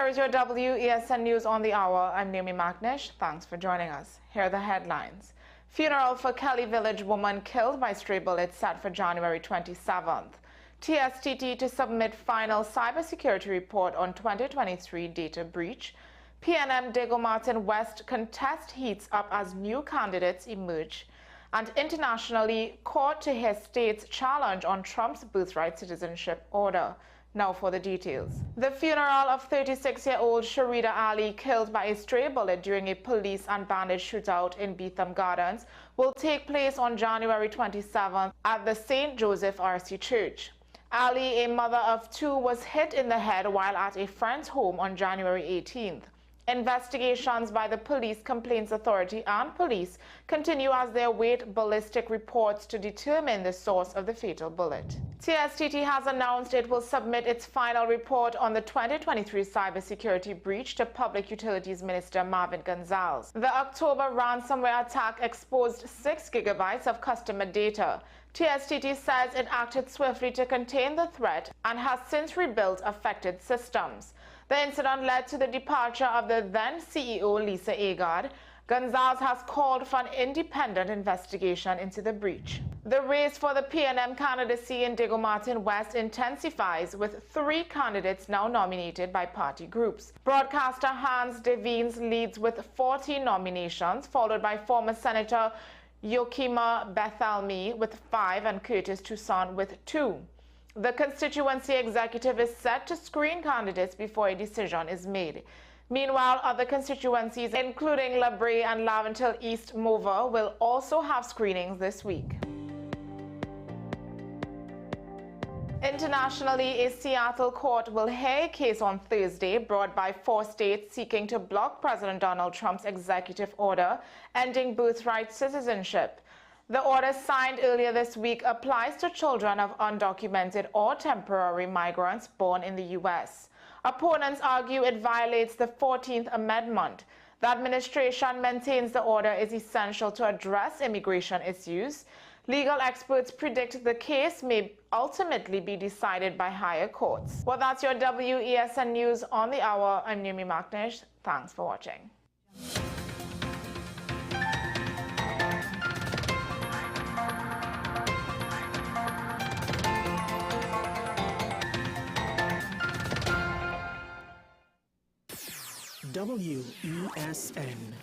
is your WESN News on the Hour. I'm Naomi McNish. Thanks for joining us. Here are the headlines. Funeral for Kelly Village woman killed by stray bullets set for January 27th. TSTT to submit final cybersecurity report on 2023 data breach. PNM Digicel West contest heats up as new candidates emerge. And internationally, court to hear state's challenge on Trump's birthright citizenship order. Now for the details. The funeral of 36-year-old Sharida Ali, killed by a stray bullet during a police and bandit shootout in Beetham Gardens, will take place on January 27th at the St. Joseph RC Church. Ali, a mother of two, was hit in the head while at a friend's home on January 18th. Investigations by the Police Complaints Authority and police continue as they await ballistic reports to determine the source of the fatal bullet. TSTT has announced it will submit its final report on the 2023 cybersecurity breach to Public Utilities Minister Marvin Gonzalez. The October ransomware attack exposed 6 gigabytes of customer data. TSTT says it acted swiftly to contain the threat and has since rebuilt affected systems. The incident led to the departure of the then CEO, Lisa Agard. Gonzalez has called for an independent investigation into the breach. The race for the PNM candidacy in Digicel West intensifies, with 3 candidates now nominated by party groups. Broadcaster Hans Devines leads with 14 nominations, followed by former Senator Yokima Bethelme with 5 and Curtis Toussaint with 2. The constituency executive is set to screen candidates before a decision is made. Meanwhile, other constituencies, including LaBrie and Laventille East Mover, will also have screenings this week. Internationally, a Seattle court will hear a case on Thursday brought by 4 states seeking to block President Donald Trump's executive order ending birthright citizenship. The order signed earlier this week applies to children of undocumented or temporary migrants born in the U.S. Opponents argue it violates the 14th Amendment. The administration maintains the order is essential to address immigration issues. Legal experts predict the case may ultimately be decided by higher courts. Well, that's your WESN News on the Hour. I'm Naomi McNish. Thanks for watching. WESN.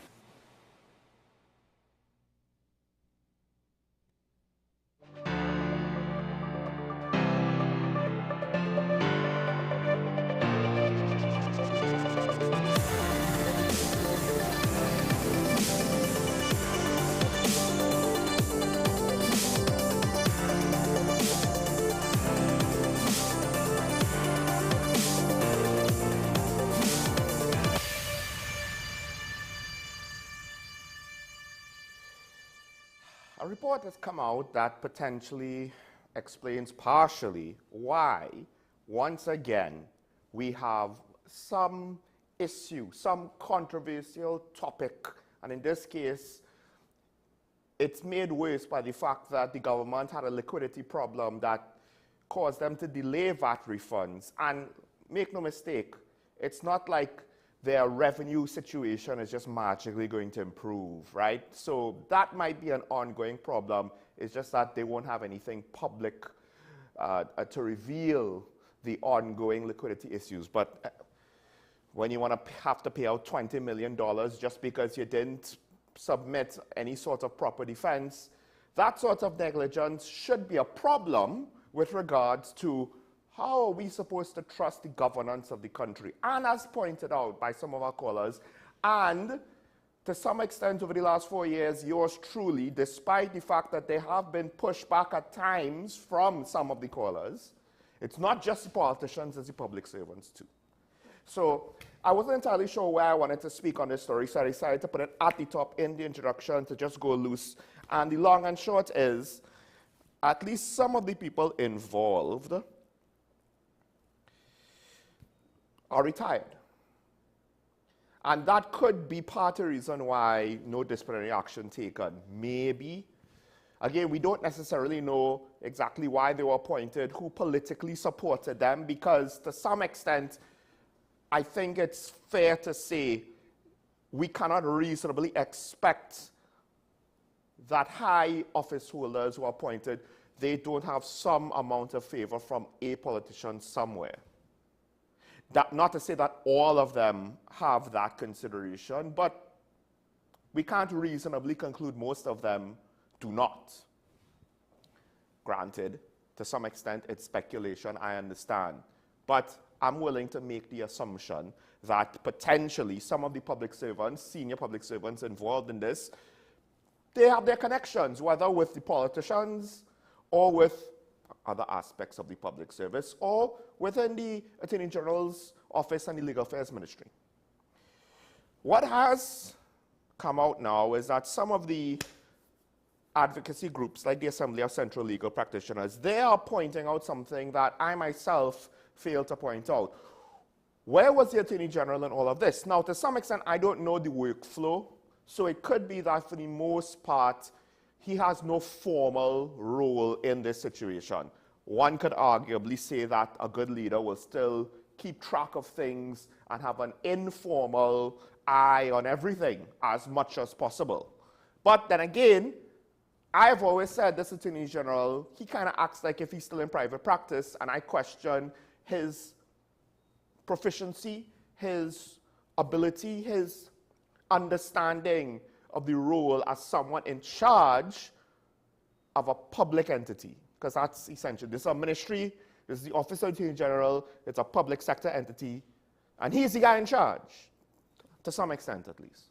A report has come out that potentially explains partially why, once again, we have some issue, some controversial topic, and in this case, it's made worse by the fact that the government had a liquidity problem that caused them to delay VAT refunds. And make no mistake, it's not like their revenue situation is just magically going to improve, right? So that might be an ongoing problem. It's just that they won't have anything public to reveal the ongoing liquidity issues. But when you want to have to pay out $20 million just because you didn't submit any sort of proper defense, that sort of negligence should be a problem with regards to how are we supposed to trust the governance of the country? And as pointed out by some of our callers, and to some extent over the last 4 years, yours truly, despite the fact that there have been pushback at times from some of the callers, it's not just the politicians, it's the public servants too. So I wasn't entirely sure where I wanted to speak on this story, so I decided to put it at the top in the introduction to just go loose. And the long and short is, at least some of the people involved are retired. And that could be part of the reason why no disciplinary action taken. Maybe. Again, we don't necessarily know exactly why they were appointed, who politically supported them, because to some extent, I think it's fair to say we cannot reasonably expect that high office holders who are appointed, they don't have some amount of favor from a politician somewhere. That, not to say that all of them have that consideration, but we can't reasonably conclude most of them do not. Granted, to some extent it's speculation, I understand. But I'm willing to make the assumption that potentially some of the public servants, senior public servants involved in this, they have their connections, whether with the politicians or with other aspects of the public service or within the Attorney General's office and the Legal Affairs Ministry. What has come out now is that some of the advocacy groups, like the Assembly of Central Legal Practitioners, they are pointing out something that I myself failed to point out. Where was the Attorney General in all of this? Now, to some extent, I don't know the workflow, so it could be that for the most part, he has no formal role in this situation. One could arguably say that a good leader will still keep track of things and have an informal eye on everything as much as possible. But then again, I've always said this Attorney General, he kind of acts like if he's still in private practice, and I question his proficiency, his ability, his understanding of the role as someone in charge of a public entity, because that's essential. This is a ministry, this is the Office of the Attorney General, it's a public sector entity, and he's the guy in charge, to some extent at least.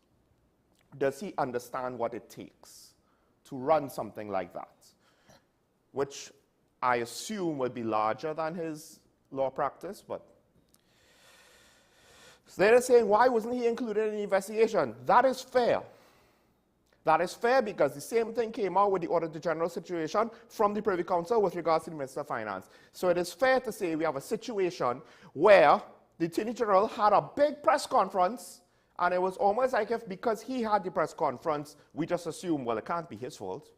Does he understand what it takes to run something like that, which I assume would be larger than his law practice, but so they're saying, why wasn't he included in the investigation? That is fair. That is fair because the same thing came out with the Auditor General situation from the Privy Council with regards to the Minister of Finance. So it is fair to say we have a situation where the Attorney General had a big press conference, and it was almost like if because he had the press conference, we just assume, well, it can't be his fault.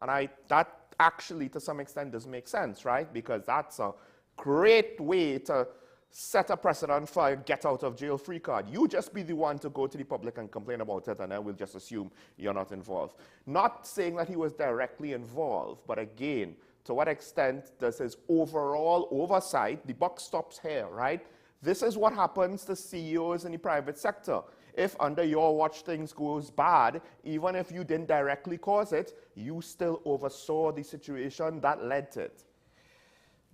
And that actually, to some extent, does make sense, right? Because that's a great way to set a precedent for a get-out-of-jail-free card. You just be the one to go to the public and complain about it, and then we'll just assume you're not involved. Not saying that he was directly involved, but again, to what extent does his overall oversight, the buck stops here, right? This is what happens to CEOs in the private sector. If under your watch things goes bad, even if you didn't directly cause it, you still oversaw the situation that led to it.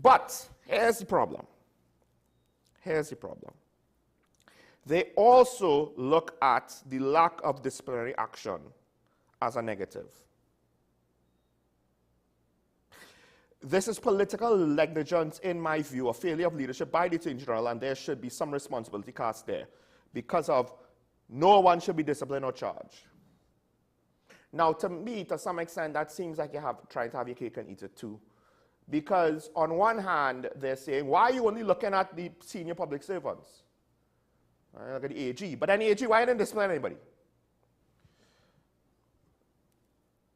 But here's the problem. Here's the problem. They also look at the lack of disciplinary action as a negative. This is political negligence, in my view, a failure of leadership by the Attorney General, and there should be some responsibility cast there because of no one should be disciplined or charged. Now, to me, to some extent, that seems like you're trying to have your cake and eat it too. Because on one hand, they're saying, why are you only looking at the senior public servants? Look at the AG. But then the AG, why didn't discipline anybody?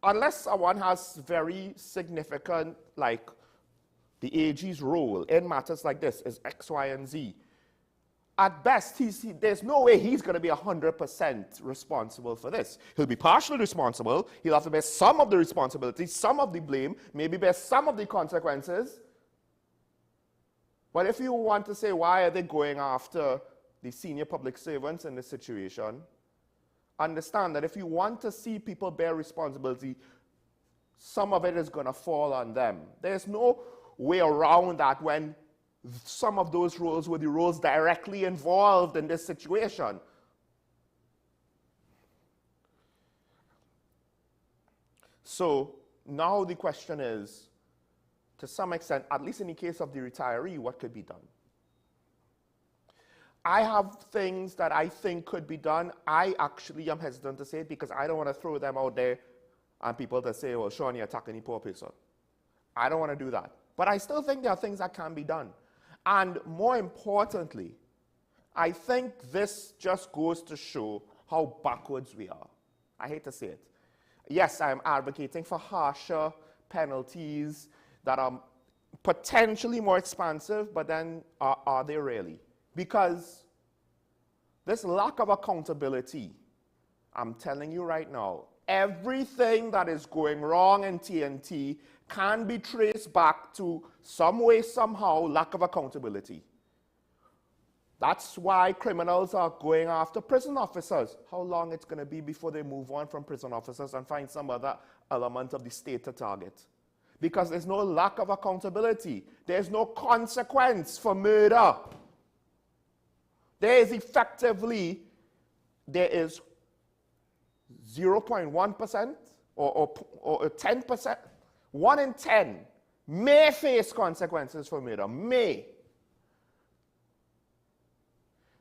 Unless someone has very significant, like the AG's role in matters like this is X, Y, and Z. At best, there's no way he's going to be 100% responsible for this. He'll be partially responsible. He'll have to bear some of the responsibility, some of the blame, maybe bear some of the consequences. But if you want to say, why are they going after the senior public servants in this situation, understand that if you want to see people bear responsibility, some of it is going to fall on them. There's no way around that when some of those roles were the roles directly involved in this situation. So now the question is, to some extent, at least in the case of the retiree, what could be done? I have things that I think could be done. I actually am hesitant to say it because I don't want to throw them out there and people to say, well, Sean, you're attacking the poor person. I don't want to do that. But I still think there are things that can be done. And more importantly, I think this just goes to show how backwards we are. I hate to say it. Yes, I'm advocating for harsher penalties that are potentially more expansive, but then are they really? Because This lack of accountability, I'm telling you right now, everything that is going wrong in TNT can be traced back to some way, somehow, lack of accountability. That's why criminals are going after prison officers. How long it's going to be before they move on from prison officers and find some other element of the state to target? Because there's no lack of accountability. There's no consequence for murder. There is 0.1% or 10%. 1 in 10 may face consequences for murder. May.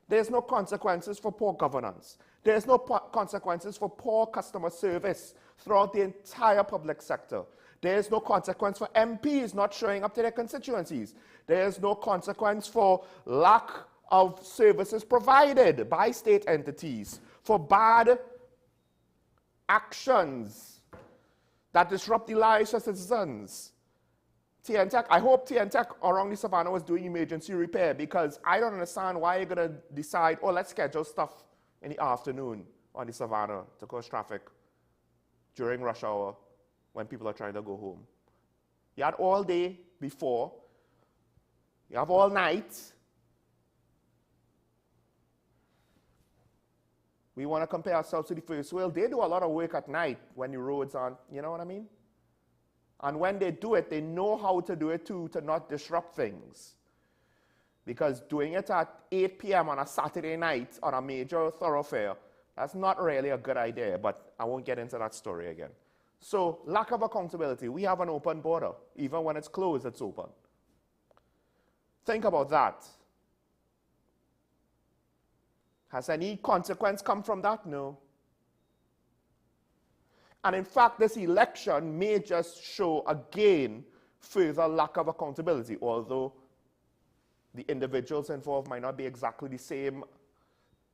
There's no consequences for poor governance. There's no consequences for poor customer service throughout the entire public sector. There's no consequence for MPs not showing up to their constituencies. There's no consequence for lack of services provided by state entities, for bad actions that disrupt the lives of citizens. TNTech, I hope TNTech around the Savannah was doing emergency repair, because I don't understand why you're going to decide, oh, let's schedule stuff in the afternoon on the Savannah to cause traffic during rush hour when people are trying to go home. You had all day before. You have all night. We want to compare ourselves to the first world. They do a lot of work at night when the roads aren't, you know what I mean? And when they do it, they know how to do it too, to not disrupt things. Because doing it at 8 p.m. on a Saturday night on a major thoroughfare, that's not really a good idea, but I won't get into that story again. So, lack of accountability. We have an open border. Even when it's closed, it's open. Think about that. Has any consequence come from that? No. And in fact, this election may just show again further lack of accountability, although the individuals involved might not be exactly the same.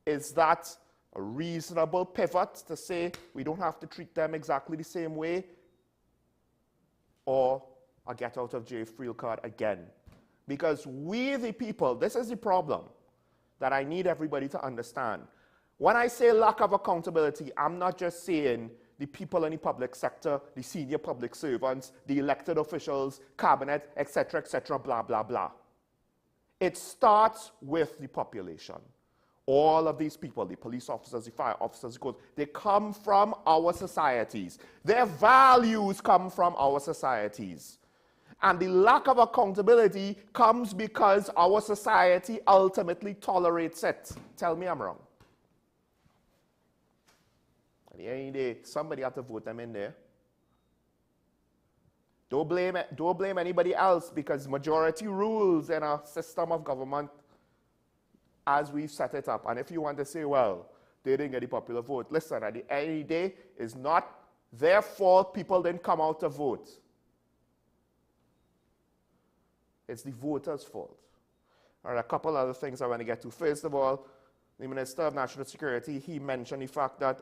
Is that a reasonable pivot to say we don't have to treat them exactly the same way? Or a get out of jail free card again? Because we the people, this is the problem that I need everybody to understand. When I say lack of accountability, I'm not just saying the people in the public sector, the senior public servants, the elected officials, cabinet, etc., blah, blah, blah. It starts with the population. All of these people, the police officers, the fire officers, they come from our societies. Their values come from our societies. And the lack of accountability comes because our society ultimately tolerates it. Tell me I'm wrong. At the end of the day, somebody had to vote them in there. Don't blame anybody else, because majority rules in a system of government as we've set it up. And if you want to say, well, they didn't get the popular vote, listen, at the end of the day, it's not their fault people didn't come out to vote. It's the voters' fault. All right, a couple other things I want to get to. First of all, the Minister of National Security, he mentioned the fact that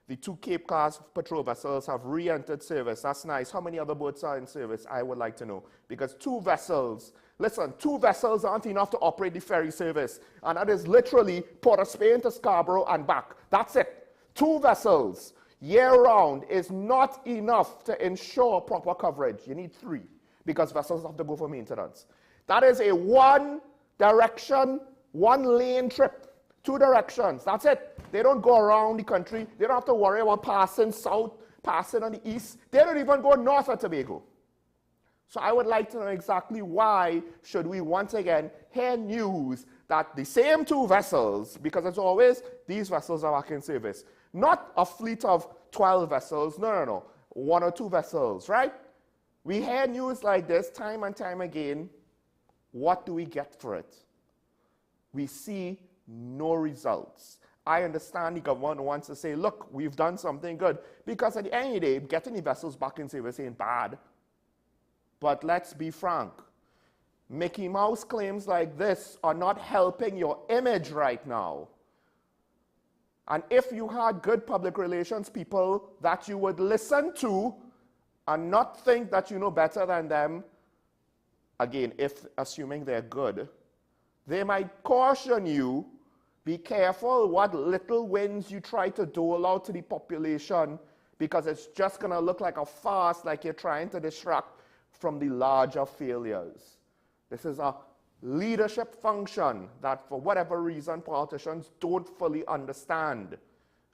the 2 Cape class patrol vessels have re-entered service. That's nice. How many other boats are in service? I would like to know. Because 2 vessels, listen, 2 vessels aren't enough to operate the ferry service. And that is literally Port of Spain to Scarborough and back. That's it. 2 vessels year-round is not enough to ensure proper coverage. You need 3, because vessels have to go for maintenance. That is a 1 direction, 1 lane trip. 2 directions, that's it. They don't go around the country. They don't have to worry about passing south, passing on the east. They don't even go north of Tobago. So I would like to know exactly why should we once again hear news that the same 2 vessels, because it's always these vessels are back in service. Not a fleet of 12 vessels, no. 1 or 2 vessels, right? We hear news like this time and time again. What do we get for it? We see no results. I understand the government wants to say, look, we've done something good. Because at the end of the day, getting the vessels back in service ain't bad. But let's be frank. Mickey Mouse claims like this are not helping your image right now. And if you had good public relations people that you would listen to and not think that you know better than them, again, if assuming they're good, they might caution you Be careful what little wins you try to dole out to the population, because it's just going to look like a farce, like you're trying to distract from the larger failures. This is a leadership function that, for whatever reason, politicians don't fully understand.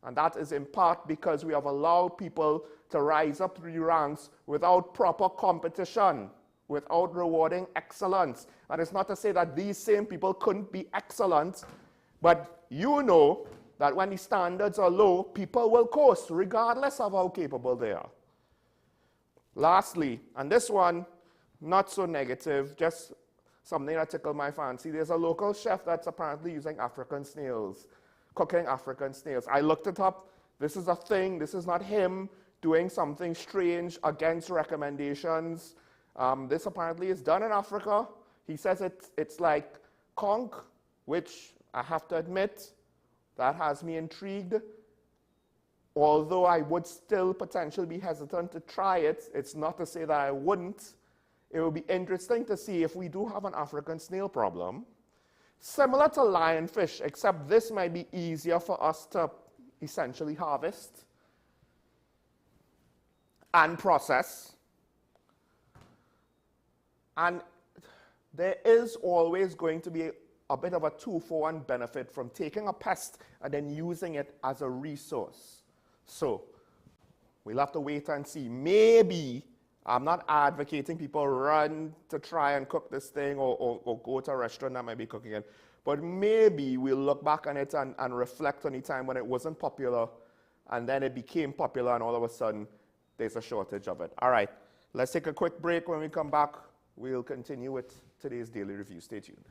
And that is in part because we have allowed people to rise up through the ranks without proper competition, without rewarding excellence. And it's not to say that these same people couldn't be excellent, but you know that when the standards are low, people will coast, regardless of how capable they are. Lastly, and this one, not so negative, just something that tickled my fancy. There's a local chef that's apparently using African snails, cooking African snails. I looked it up. This is a thing. This is not him doing something strange against recommendations. This apparently is done in Africa. He says it's like conch, which I have to admit, that has me intrigued. Although I would still potentially be hesitant to try it, it's not to say that I wouldn't. It would be interesting to see if we do have an African snail problem. Similar to lionfish, except this might be easier for us to essentially harvest and process. And there is always going to be a bit of a 2-for-1 benefit from taking a pest and then using it as a resource. So we'll have to wait and see. Maybe, I'm not advocating people run to try and cook this thing or go to a restaurant that might be cooking it, but maybe we'll look back on it and reflect on the time when it wasn't popular and then it became popular and all of a sudden there's a shortage of it. All right, let's take a quick break. When we come back, we'll continue with today's Daily Review. Stay tuned.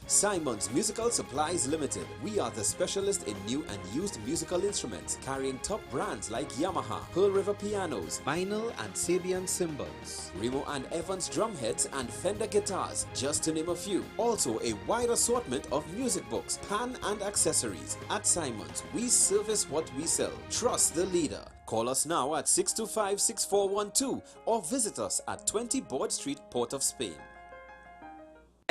Simon's Musical Supplies Limited. We are the specialist in new and used musical instruments, carrying top brands like Yamaha, Pearl River pianos, vinyl and Sabian cymbals, Remo and Evans drumheads and Fender guitars, just to name a few. Also a wide assortment of music books, pan and accessories. At Simon's, we service what we sell. Trust the leader. Call us now at 625-6412 or visit us at 20 Board Street, Port of Spain.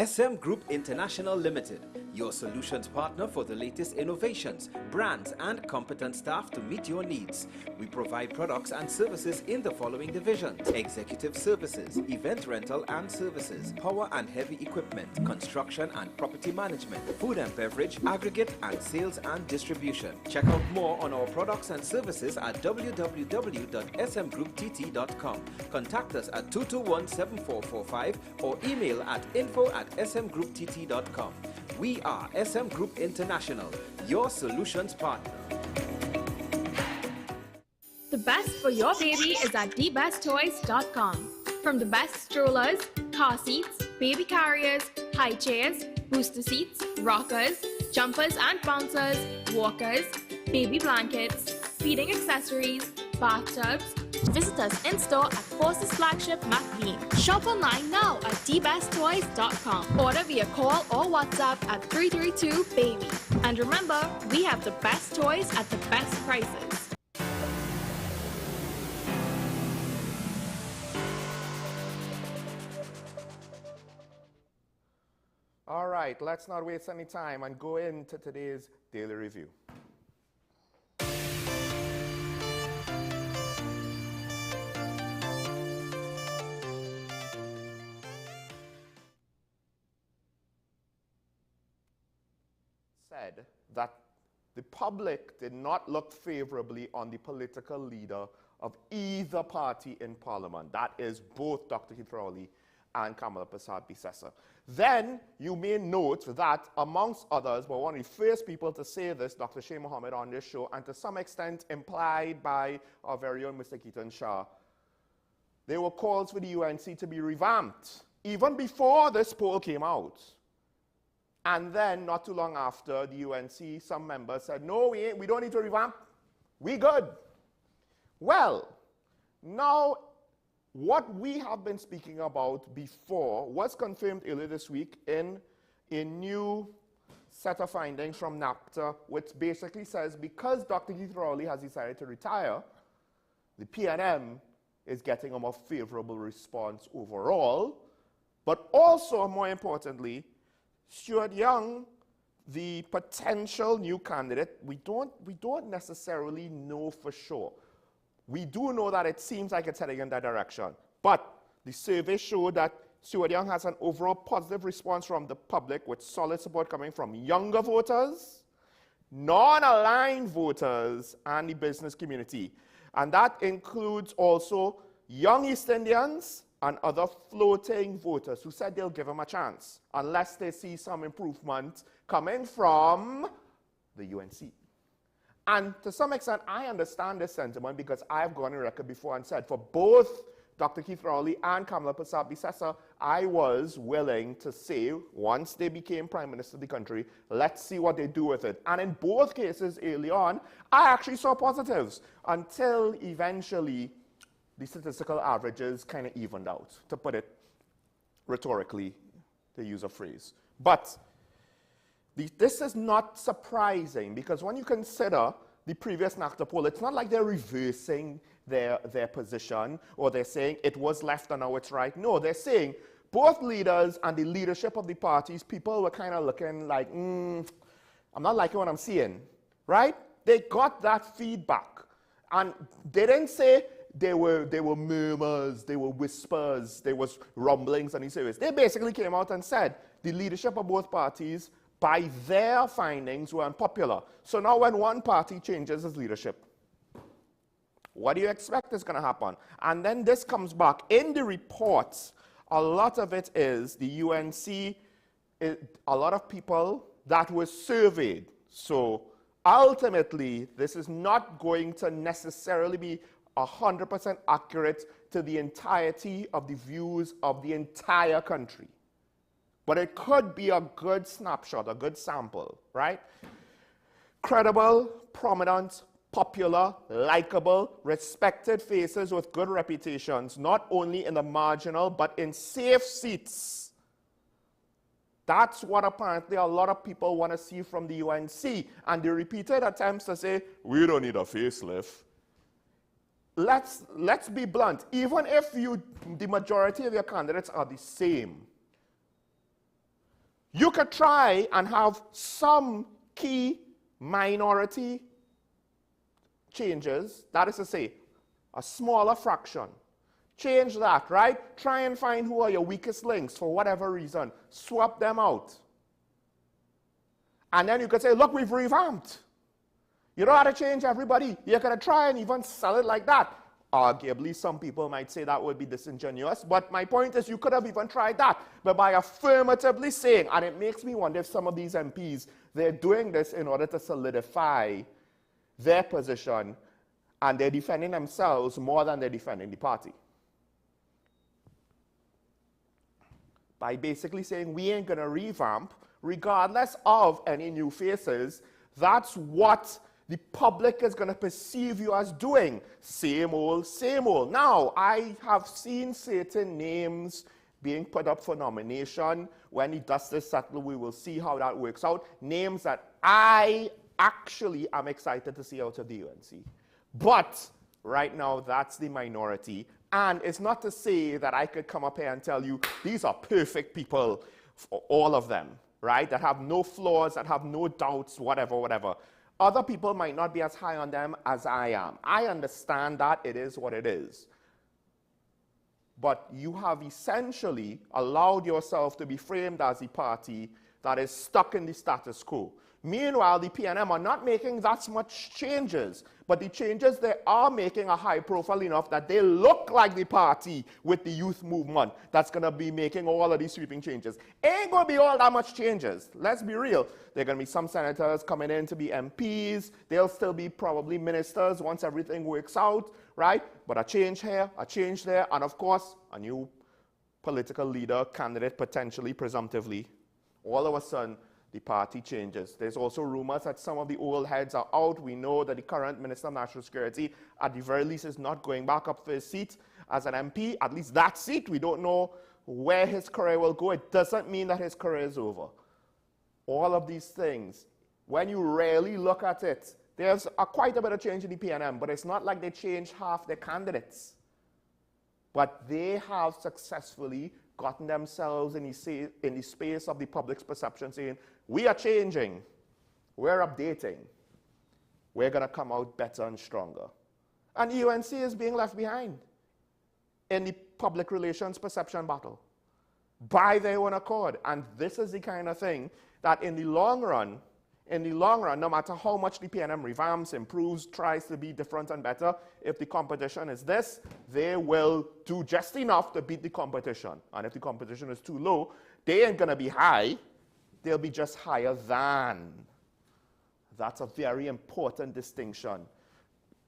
SM Group International Limited, your solutions partner for the latest innovations, brands and competent staff to meet your needs. We provide products and services in the following divisions: executive services, event rental and services, power and heavy equipment, construction and property management, food and beverage, aggregate and sales and distribution. Check out more on our products and services at www.smgrouptt.com. Contact us at 221-7445 or email at info@smgrouptt.com. We are SM Group International, your solutions partner. The best for your baby is at thebesttoys.com. From the best strollers, car seats, baby carriers, high chairs, booster seats, rockers, jumpers and bouncers, walkers, baby blankets, feeding accessories, bathtubs. Visit us in store at Forces Flagship McLean. Shop online now at thebesttoys.com. Order via call or WhatsApp at 332-BABY. And remember, we have the best toys at the best prices. All right, let's not waste any time and go into today's Daily Review. said that the public did not look favorably on the political leader of either party in Parliament. That is both Dr. Keith Rowley and Kamala Persad-Bissessar. Then you may note that, amongst others, but one of the first people to say this, Dr. Shea Mohammed on this show, and to some extent implied by our very own Mr. Keaton Shah, there were calls for the UNC to be revamped, even before this poll came out. And then, not too long after, the UNC, some members said, no, we don't need to revamp. We good. Well, now, what we have been speaking about before was confirmed earlier this week in a new set of findings from NAPTA, which basically says because Dr. Keith Rowley has decided to retire, the PNM is getting a more favorable response overall, but also, more importantly, Stuart Young, the potential new candidate, we don't necessarily know for sure. We do know that it seems like it's heading in that direction. But the survey showed that Stuart Young has an overall positive response from the public with solid support coming from younger voters, non-aligned voters, and the business community. And that includes also young East Indians and other floating voters who said they'll give him a chance unless they see some improvement coming from the UNC. And to some extent, I understand this sentiment because I've gone on record before and said for both Dr. Keith Rowley and Kamala Persad-Bissessar, I was willing to say, once they became Prime Minister of the country, let's see what they do with it. And in both cases early on, I actually saw positives until eventually the statistical averages kind of evened out, to put it rhetorically, to use a phrase. But this is not surprising because when you consider the previous NACTA poll, it's not like they're reversing their position or they're saying it was left and now it's right. No, they're saying both leaders and the leadership of the parties, people were kind of looking like, I'm not liking what I'm seeing, right? They got that feedback. And they didn't say there were murmurs, there were whispers, there was rumblings and these areas. They basically came out and said the leadership of both parties, by their findings, were unpopular. So now when one party changes its leadership, what do you expect is going to happen? And then this comes back. In the reports, a lot of it is the UNC, a lot of people that were surveyed. So ultimately, this is not going to necessarily be 100% accurate to the entirety of the views of the entire country. But it could be a good snapshot, a good sample, right? Credible, prominent, popular, likable, respected faces with good reputations, not only in the marginal, but in safe seats. That's what apparently a lot of people want to see from the UNC. And the repeated attempts to say, we don't need a facelift. Let's be blunt. Even if the majority of your candidates are the same, you could try and have some key minority changes, that is to say, a smaller fraction. Change that, right? Try and find who are your weakest links for whatever reason. Swap them out. And then you could say, look, we've revamped. You don't have to change everybody. You're going to try and even sell it like that. Arguably, some people might say that would be disingenuous, but my point is you could have even tried that. But by affirmatively saying, and it makes me wonder if some of these MPs, they're doing this in order to solidify their position, and they're defending themselves more than they're defending the party. By basically saying we ain't going to revamp, regardless of any new faces, that's what the public is going to perceive you as doing. Same old, same old. Now, I have seen certain names being put up for nomination. When the dust is settled, we will see how that works out. Names that I actually am excited to see out of the UNC. But right now, that's the minority. And it's not to say that I could come up here and tell you, these are perfect people, all of them, right? That have no flaws, that have no doubts, whatever, whatever. Other people might not be as high on them as I am. I understand that it is what it is. But you have essentially allowed yourself to be framed as a party that is stuck in the status quo. Meanwhile, the PNM are not making that much changes, but the changes they are making are high profile enough that they look like the party with the youth movement that's going to be making all of these sweeping changes. Ain't going to be all that much changes. Let's be real. There are going to be some senators coming in to be MPs. They'll still be probably ministers once everything works out, right? But a change here, a change there, and of course, a new political leader, candidate, potentially, presumptively. All of a sudden, the party changes. There's also rumors that some of the old heads are out. We know that the current Minister of National Security, at the very least, is not going back up for his seat as an MP. At least that seat, we don't know where his career will go. It doesn't mean that his career is over. All of these things, when you really look at it, there's quite a bit of change in the PNM, but it's not like they changed half their candidates. But they have successfully gotten themselves in the space of the public's perception saying, we are changing, we're updating, we're going to come out better and stronger. And UNC is being left behind in the public relations perception battle by their own accord. And this is the kind of thing that in the long run, no matter how much the PNM revamps, improves, tries to be different and better, if the competition is this, they will do just enough to beat the competition. And if the competition is too low, they ain't going to be high. They'll be just higher than. That's a very important distinction.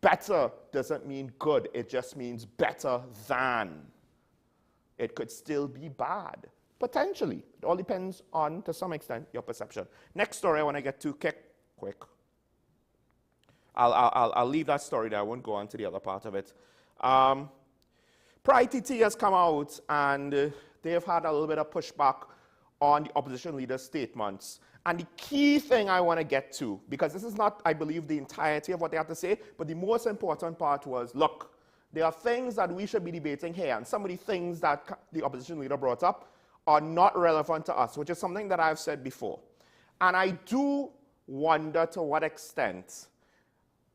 Better doesn't mean good. It just means better than. It could still be bad. Potentially. It all depends on, to some extent, your perception. Next story I want to get to quick. I'll leave that story there. I won't go on to the other part of it. Pride TT has come out and they've had a little bit of pushback on the opposition leader's statements. And the key thing I want to get to, because this is not, I believe, the entirety of what they have to say, but the most important part was, look, there are things that we should be debating here, and some of the things that the opposition leader brought up are not relevant to us, which is something that I've said before. And I do wonder to what extent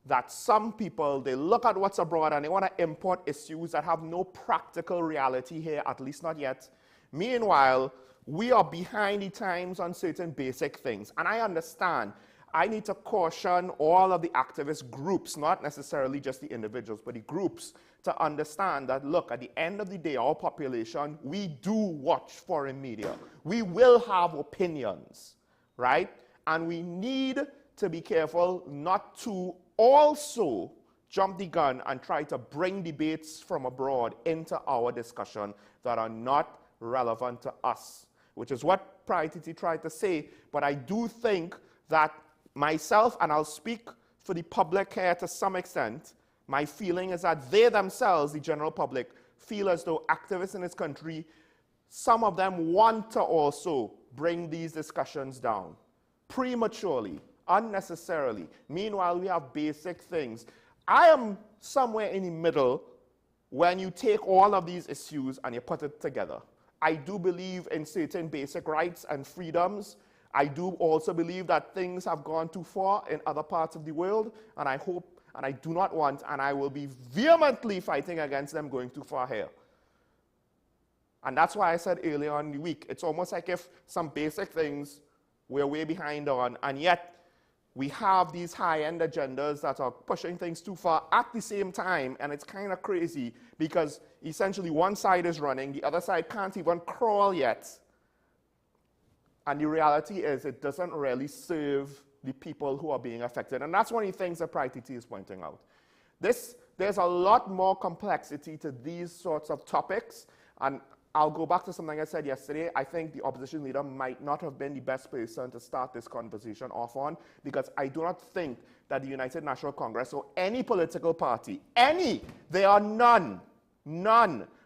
that some people, they look at what's abroad and they want to import issues that have no practical reality here, at least not yet. Meanwhile, we are behind the times on certain basic things. And I understand. I need to caution all of the activist groups, not necessarily just the individuals, but the groups, to understand that, look, at the end of the day, our population, we do watch foreign media. We will have opinions, right? And we need to be careful not to also jump the gun and try to bring debates from abroad into our discussion that are not relevant to us, which is what Pride TT tried to say. But I do think that myself, and I'll speak for the public here to some extent, my feeling is that they themselves, the general public, feel as though activists in this country, some of them want to also bring these discussions down prematurely, unnecessarily. Meanwhile, we have basic things. I am somewhere in the middle when you take all of these issues and you put it together. I do believe in certain basic rights and freedoms. I do also believe that things have gone too far in other parts of the world, and I hope, and I do not want, and I will be vehemently fighting against them going too far here. And that's why I said earlier on in the week, it's almost like if some basic things we're way behind on, and yet we have these high-end agendas that are pushing things too far at the same time, and it's kind of crazy because essentially one side is running, the other side can't even crawl yet. And the reality is it doesn't really serve the people who are being affected. And that's one of the things that Pride TT is pointing out. There's a lot more complexity to these sorts of topics. And I'll go back to something I said yesterday. I think the opposition leader might not have been the best person to start this conversation off on, because I do not think that the United National Congress or any political party, there are none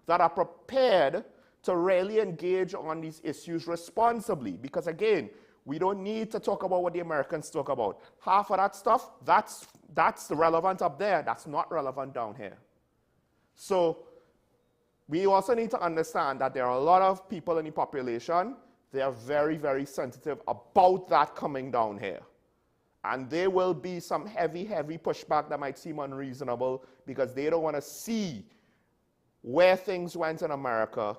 that are prepared to really engage on these issues responsibly. Because again, we don't need to talk about what the Americans talk about. Half of that stuff, that's relevant up there. That's not relevant down here. So we also need to understand that there are a lot of people in the population, they are very, very sensitive about that coming down here. And there will be some heavy, heavy pushback that might seem unreasonable because they don't want to see where things went in America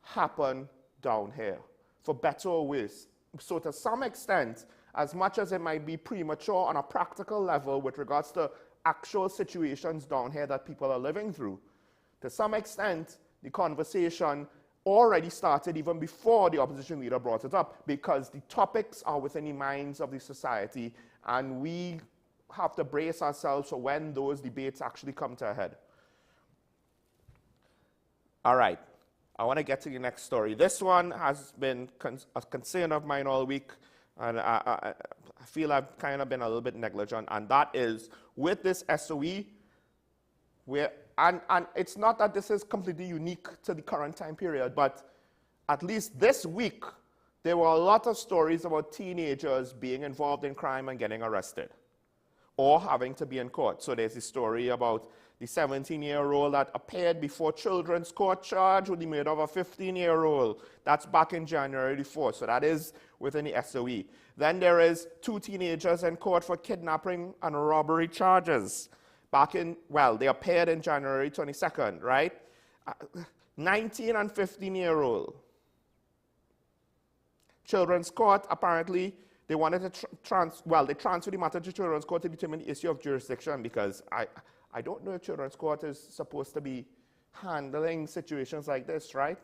happen down here, for better or worse. So to some extent, as much as it might be premature on a practical level with regards to actual situations down here that people are living through, to some extent, the conversation already started even before the opposition leader brought it up, because the topics are within the minds of the society, and we have to brace ourselves for when those debates actually come to a head. All right, I want to get to the next story. This one has been a concern of mine all week, and I feel I've kind of been a little bit negligent, and that is with this SOE, and it's not that this is completely unique to the current time period, but at least this week, there were a lot of stories about teenagers being involved in crime and getting arrested or having to be in court. So there's a story about the 17-year-old that appeared before children's court charged with the murder of a 15-year-old. That's back in January the 4th, so that is within the SOE. Then there is 2 teenagers in court for kidnapping and robbery charges. They appeared in January 22nd, right? 19 and 15-year-old. Children's court, apparently, they wanted to they transferred the matter to Children's Court to determine the issue of jurisdiction, because I don't know if Children's Court is supposed to be handling situations like this, right?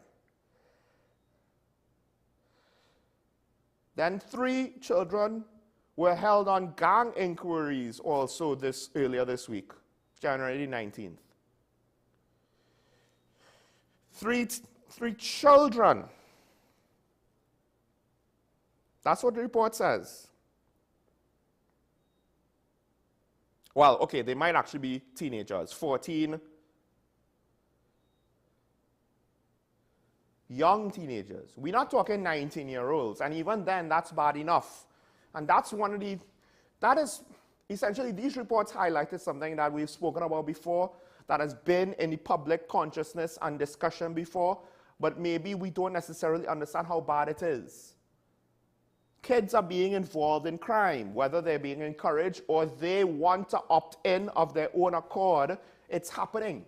Then 3 children were held on gang inquiries also earlier this week, January 19th. 3 children. That's what the report says. Well, okay, they might actually be teenagers, 14. Young teenagers. We're not talking 19-year-olds, and even then, that's bad enough. And that's that is, essentially, these reports highlighted something that we've spoken about before, that has been in the public consciousness and discussion before, but maybe we don't necessarily understand how bad it is. Kids are being involved in crime, whether they're being encouraged or they want to opt in of their own accord. It's happening.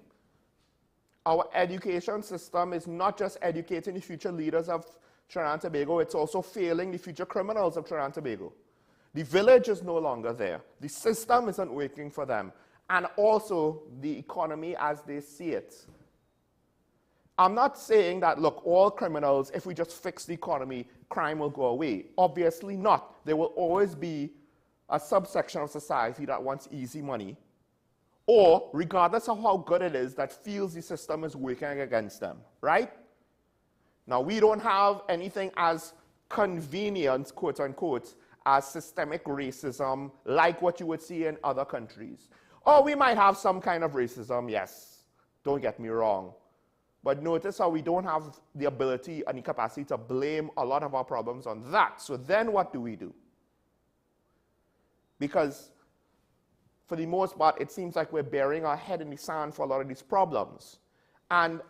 Our education system is not just educating the future leaders of Trinidad and Tobago, it's also failing the future criminals of Trinidad and Tobago. The village is no longer there. The system isn't working for them. And also the economy as they see it. I'm not saying that, look, all criminals, if we just fix the economy, crime will go away. Obviously not. There will always be a subsection of society that wants easy money, or, regardless of how good it is, that feels the system is working against them, right? Now, we don't have anything as convenient, quote unquote, as systemic racism, like what you would see in other countries. Or we might have some kind of racism, yes, don't get me wrong. But notice how we don't have the ability and the capacity to blame a lot of our problems on that. So then what do we do? Because for the most part, it seems like we're burying our head in the sand for a lot of these problems. And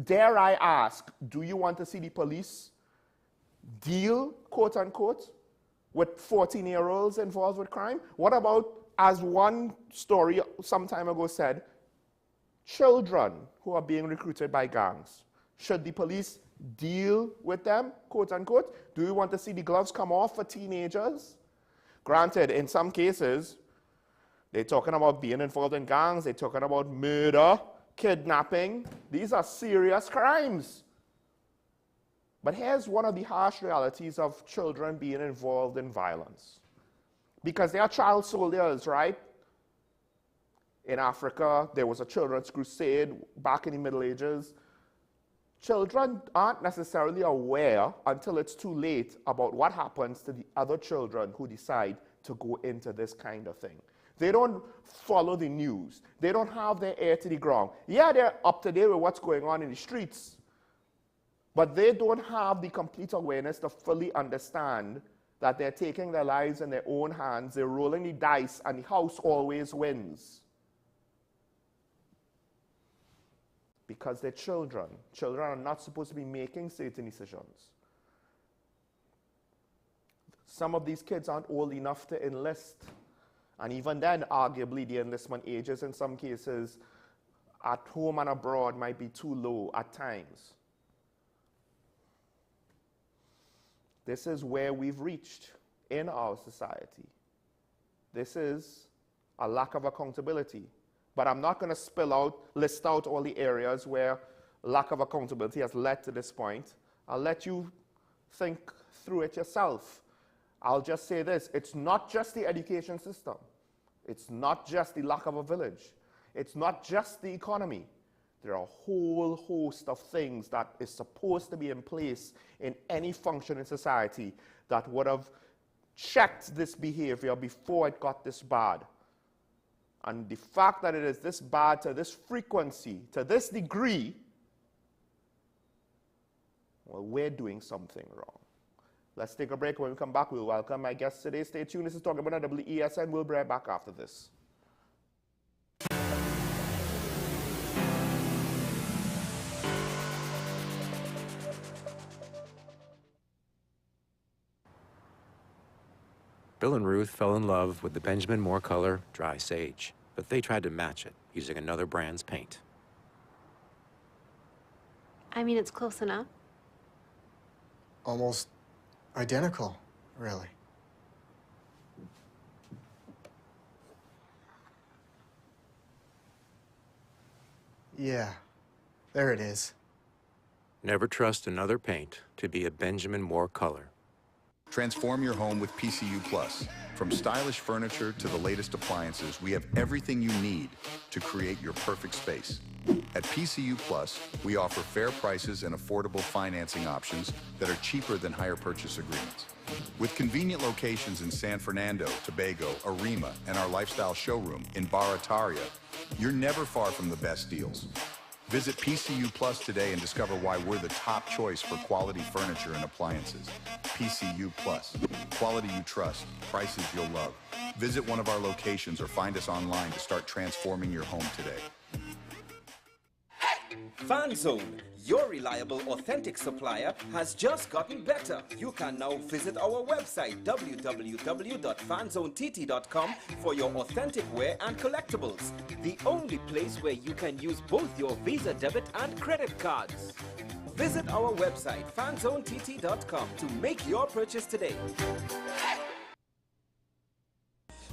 dare I ask, do you want to see the police deal, quote unquote, with 14-year-olds involved with crime? What about, as one story some time ago said, children who are being recruited by gangs? Should the police deal with them, quote unquote? Do we want to see the gloves come off for teenagers? Granted, in some cases, they're talking about being involved in gangs, they're talking about murder, kidnapping. These are serious crimes. But here's one of the harsh realities of children being involved in violence. Because they are child soldiers, right? In Africa, there was a children's crusade back in the Middle Ages. Children aren't necessarily aware until it's too late about what happens to the other children who decide to go into this kind of thing. They don't follow the news. They don't have their ear to the ground. Yeah, they're up to date with what's going on in the streets, but they don't have the complete awareness to fully understand that they're taking their lives in their own hands, they're rolling the dice, and the house always wins. Because they're children. Children are not supposed to be making certain decisions. Some of these kids aren't old enough to enlist. And even then, arguably, the enlistment ages in some cases at home and abroad might be too low at times. This is where we've reached in our society. This is a lack of accountability. But I'm not going to list out all the areas where lack of accountability has led to this point. I'll let you think through it yourself. I'll just say this, it's not just the education system. It's not just the lack of a village. It's not just the economy. There are a whole host of things that is supposed to be in place in any functioning society that would have checked this behavior before it got this bad. And the fact that it is this bad to this frequency, to this degree, well, we're doing something wrong. Let's take a break. When we come back, we'll welcome my guests today. Stay tuned. This is Talking About WESN. We'll be right back after this. Bill and Ruth fell in love with the Benjamin Moore color Dry Sage, but they tried to match it using another brand's paint. I mean, it's close enough. Almost identical, really. Yeah, there it is. Never trust another paint to be a Benjamin Moore color. Transform your home with PCU Plus. From stylish furniture to the latest appliances, we have everything you need to create your perfect space. At PCU Plus, we offer fair prices and affordable financing options that are cheaper than hire purchase agreements. With convenient locations in San Fernando, Tobago, Arima, and our lifestyle showroom in Barataria, you're never far from the best deals. Visit PCU Plus today and discover why we're the top choice for quality furniture and appliances. PCU Plus. Quality you trust. Prices you'll love. Visit one of our locations or find us online to start transforming your home today. FanZone, your reliable, authentic supplier, has just gotten better. You can now visit our website www.fanzonett.com for your authentic wear and collectibles. The only place where you can use both your Visa debit and credit cards. Visit our website fanzonett.com to make your purchase today.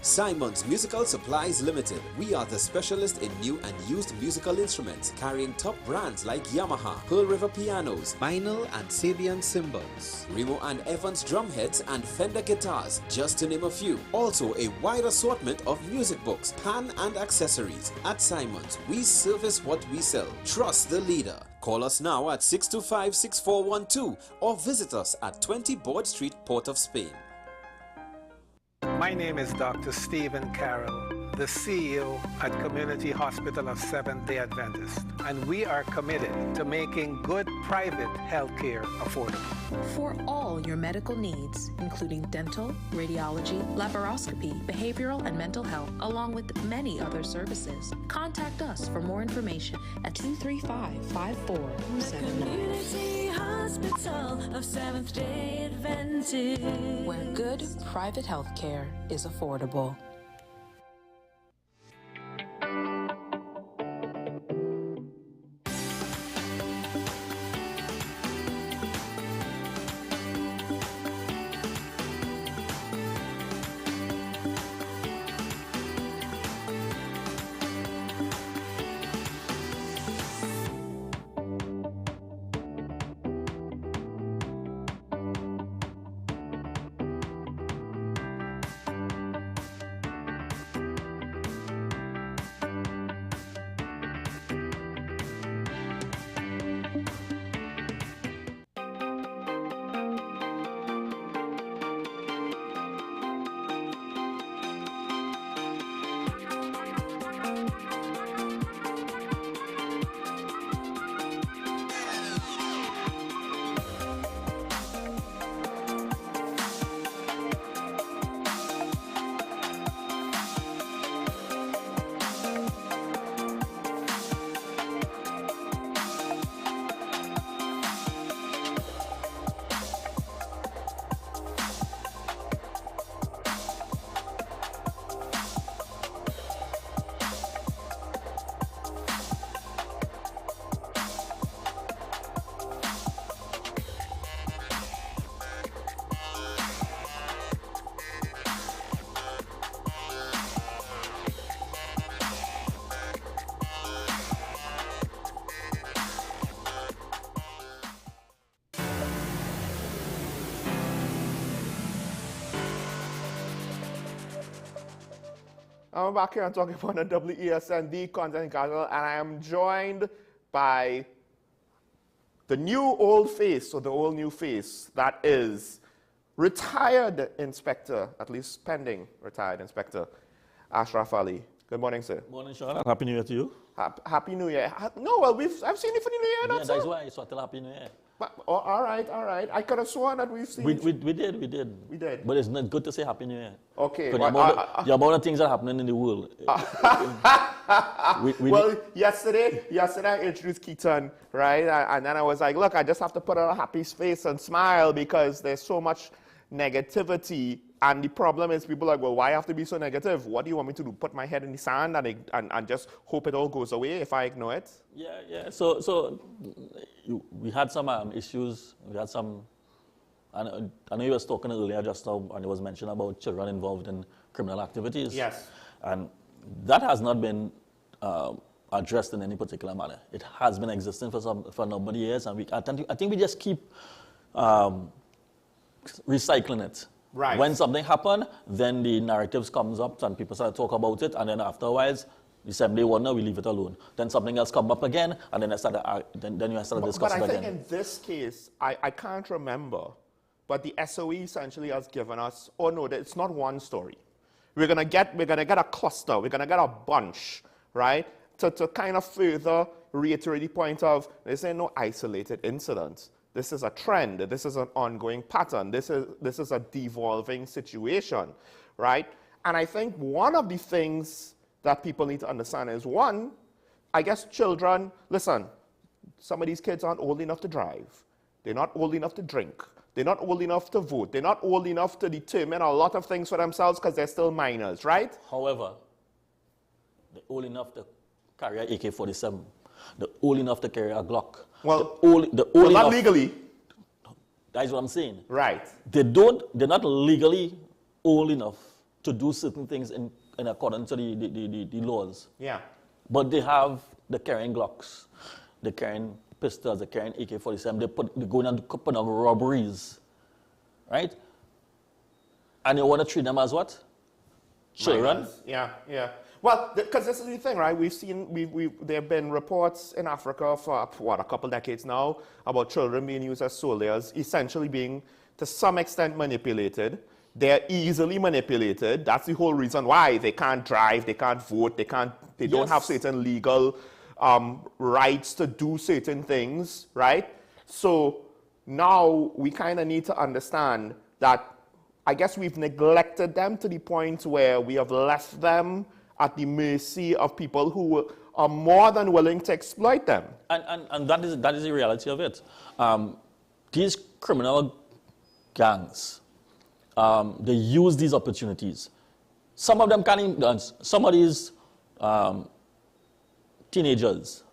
Simon's Musical Supplies Limited. We are the specialist in new and used musical instruments, carrying top brands like Yamaha, Pearl River pianos, vinyl and Sabian cymbals, Remo and Evans drumheads and Fender guitars, just to name a few. Also a wide assortment of music books, pan and accessories. At Simon's, we service what we sell. Trust the leader. Call us now at 625-6412 or visit us at 20 Board Street, Port of Spain. My name is Dr. Stephen Carroll, the CEO at Community Hospital of Seventh-day Adventist, and we are committed to making good private health care affordable. For all your medical needs, including dental, radiology, laparoscopy, behavioral and mental health, along with many other services, contact us for more information at 235-5479. Community Hospital of Seventh-day Adventist, where good private health care is affordable. I'm back here and talking about the WESN, the Content Capital, and I am joined by the new old face, or the old new face, that is retired inspector, at least pending retired inspector, Ashraf Ali. Good morning, sir. Morning, Sean. Happy New Year to you. Happy New Year. No, well, I've seen you for the New Year. Yeah, that's why I saw Happy New Year. But, oh, all right. I could have sworn that we've seen we did. We did. But it's not good to say Happy New Year. Okay. But the amount of things that are happening in the world. Well, yesterday I introduced Keaton, right? And then I was like, look, I just have to put on a happy face and smile because there's so much negativity. And the problem is people are like, well, why have to be so negative? What do you want me to do? Put my head in the sand and just hope it all goes away if I ignore it? Yeah. So we had some issues. We had some, and I know you was talking earlier just now, and it was mentioned about children involved in criminal activities. Yes. And that has not been addressed in any particular manner. It has been existing for a number of years, and I think we just keep recycling it. Right. When something happens, then the narratives comes up and people start to talk about it, and then afterwards, the assembly wonder, we leave it alone. Then something else comes up again, and then you start discussing it again. But I think in this case, I can't remember, but the SOE essentially has given us, oh no, it's not one story. We're gonna get a cluster, we're gonna get a bunch, right? To kind of further reiterate the point of this ain't no isolated incident. This is a trend. This is an ongoing pattern. This is a devolving situation, right? And I think one of the things that people need to understand is, one, I guess children, listen, some of these kids aren't old enough to drive. They're not old enough to drink. They're not old enough to vote. They're not old enough to determine a lot of things for themselves because they're still minors, right? However, they're old enough to carry an AK-47. They're old enough to carry a Glock. Well, not legally. That's what I'm saying. Right. They're not legally old enough to do certain things in accordance to the laws. Yeah. But they're carrying Glocks, they're carrying pistols, they're carrying AK-47, they're going and putting on robberies, right? And you want to treat them as what? Children? Yeah. Well, because this is the thing, right? There have been reports in Africa for, a couple decades now about children being used as soldiers, essentially being, to some extent, manipulated. They're easily manipulated. That's the whole reason why they can't drive, they can't vote, they don't have certain legal rights to do certain things, right? So now we kind of need to understand that I guess we've neglected them to the point where we have left them at the mercy of people who are more than willing to exploit them. And that is the reality of it. These criminal gangs, they use these opportunities. Some of them can't even dance. Some of these teenagers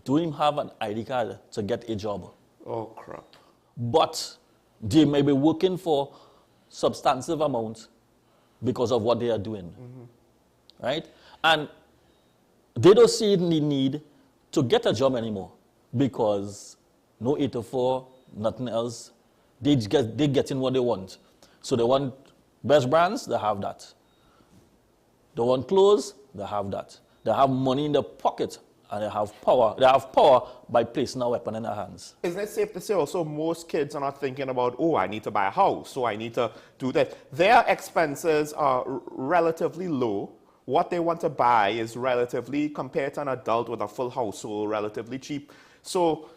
don't even have an ID card to get a job. Oh, crap. But they may be working for substantive amounts because of what they are doing. Mm-hmm. Right? And they don't see the need to get a job anymore because no 8 to 4, nothing else. They're getting what they want. So they want best brands, they have that. They want clothes, they have that. They have money in their pocket and they have power. They have power by placing a weapon in their hands. Isn't it safe to say also most kids are not thinking about, oh, I need to buy a house, so I need to do that. Their expenses are relatively low. What they want to buy is relatively, compared to an adult with a full household, relatively cheap. So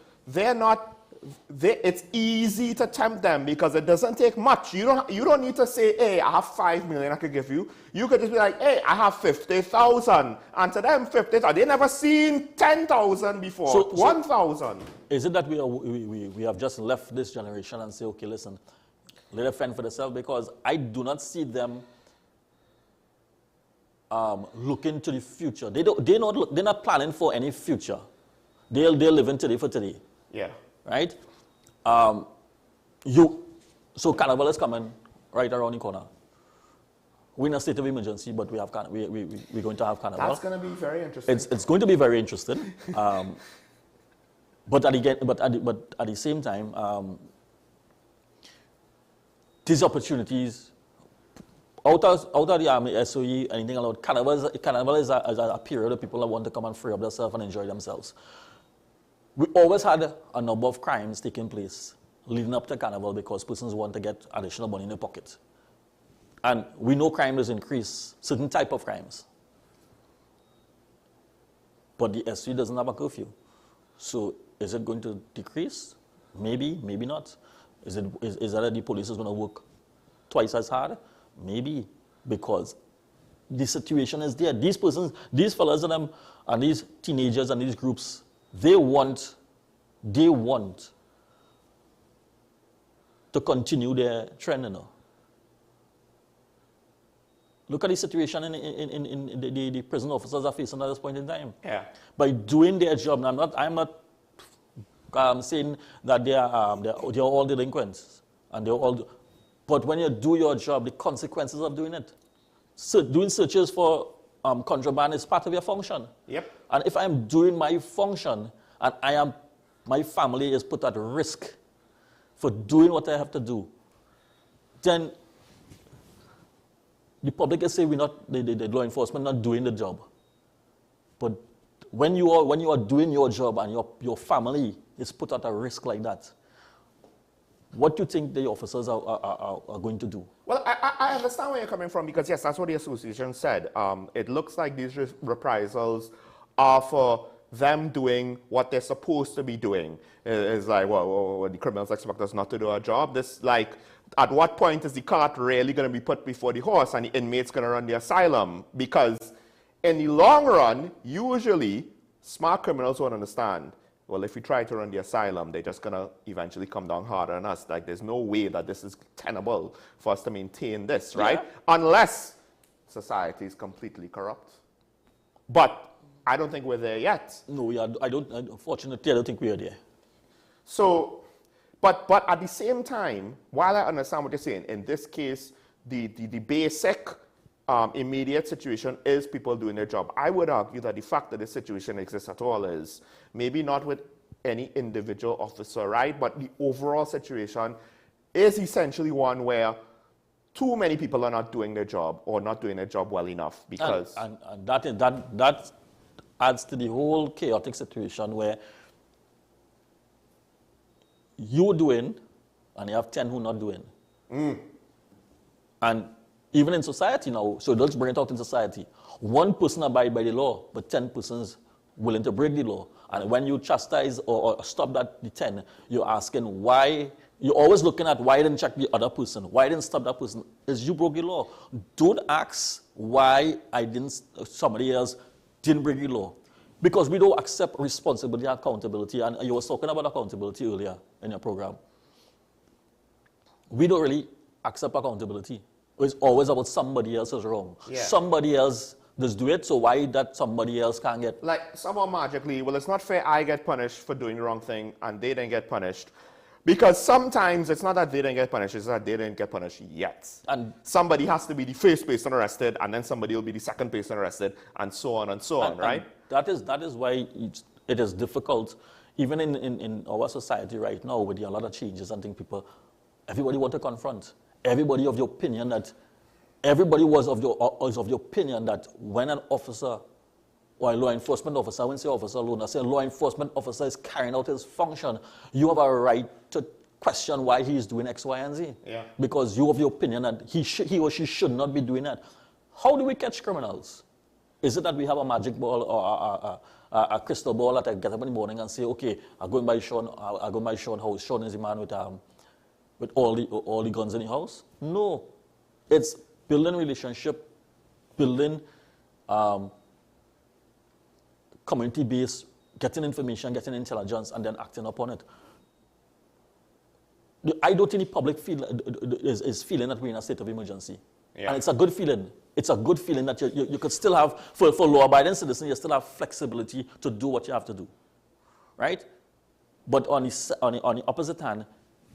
it's easy to tempt them because it doesn't take much. You don't need to say, hey, I have 5 million I could give you. You could just be like, hey, I have 50,000. And to them, 50,000, they never seen 10,000 before, 1,000. Is it that we have just left this generation and say, okay, listen, let them fend for themselves? Because I do not see them looking to the future. They're not planning for any future. They're living today for today. Yeah. Right? So Carnival is coming right around the corner. We're in a state of emergency, but we're going to have Carnival. That's going to be very interesting. It's going to be very interesting. But at the same time, these opportunities out of the Army, SOE, anything allowed. Carnival is a period of people that want to come and free up themselves and enjoy themselves. We always had a number of crimes taking place leading up to Carnival because persons want to get additional money in their pocket. And we know crime has increased, certain type of crimes. But the SOE doesn't have a curfew. So is it going to decrease? Maybe, maybe not. Is that the police is going to work twice as hard? Maybe, because the situation is there. These persons, these fellas and these teenagers and these groups, they want to continue their trend, you know. Look at the situation in the prison officers are facing at this point in time. Yeah. By doing their job, I'm not saying that they're all delinquents and they're all. But when you do your job, the consequences of doing it, doing searches for contraband is part of your function. Yep. And if I'm doing my function and my family is put at risk for doing what I have to do, then the public is saying the law enforcement not doing the job. But when you are doing your job and your family is put at a risk like that, what do you think the officers are going to do? Well, I understand where you're coming from because, yes, that's what the association said. It looks like these reprisals are for them doing what they're supposed to be doing. It's like, well, the criminals expect us not to do our job. This, like, at what point is the cart really going to be put before the horse and the inmate's going to run the asylum? Because in the long run, usually, smart criminals won't understand. Well, if we try to run the asylum, they're just going to eventually come down harder on us. Like, there's no way that this is tenable for us to maintain this, right? Yeah. Unless society is completely corrupt. But I don't think we're there yet. No, unfortunately, I don't think we are there. So, but at the same time, while I understand what you're saying, in this case, the basic immediate situation is people doing their job. I would argue that the fact that this situation exists at all is maybe not with any individual officer, right? But the overall situation is essentially one where too many people are not doing their job or not doing their job well enough because... And that adds to the whole chaotic situation where you're doing and you have 10 who are not doing. And even in society now, so let's bring it out in society. One person abides by the law, but 10 persons willing to break the law. And when you chastise or stop the 10, you're asking why. You're always looking at why didn't check the other person, why didn't stop that person. Is you broke the law. Don't ask why somebody else didn't break the law. Because we don't accept responsibility and accountability. And you were talking about accountability earlier in your program. We don't really accept accountability. It's always about somebody else is wrong. Yeah. Somebody else does do it, so why that somebody else can't get... Like, somehow magically, well, it's not fair I get punished for doing the wrong thing and they didn't get punished. Because sometimes it's not that they didn't get punished, it's that they didn't get punished yet. And somebody has to be the first person arrested, and then somebody will be the second person arrested, and so on, right? And that is why it is difficult, even in our society right now, with a lot of changes and things, everybody want to confront. Everybody of the opinion that, everybody was of the opinion that when an officer or a law enforcement officer, I wouldn't say officer alone, I say a law enforcement officer is carrying out his function, you have a right to question why he is doing X, Y, and Z. Yeah. Because you have the opinion that he or she should not be doing that. How do we catch criminals? Is it that we have a magic ball or a crystal ball that I get up in the morning and say, okay, I go by Sean house. Sean is the man with all the guns in the house? No. It's building relationship, building community base, getting information, getting intelligence, and then acting upon it. I don't think the public is feeling that we're in a state of emergency. Yeah. And it's a good feeling. It's a good feeling that you could still have, for law-abiding citizens, you still have flexibility to do what you have to do. Right? But on the opposite hand,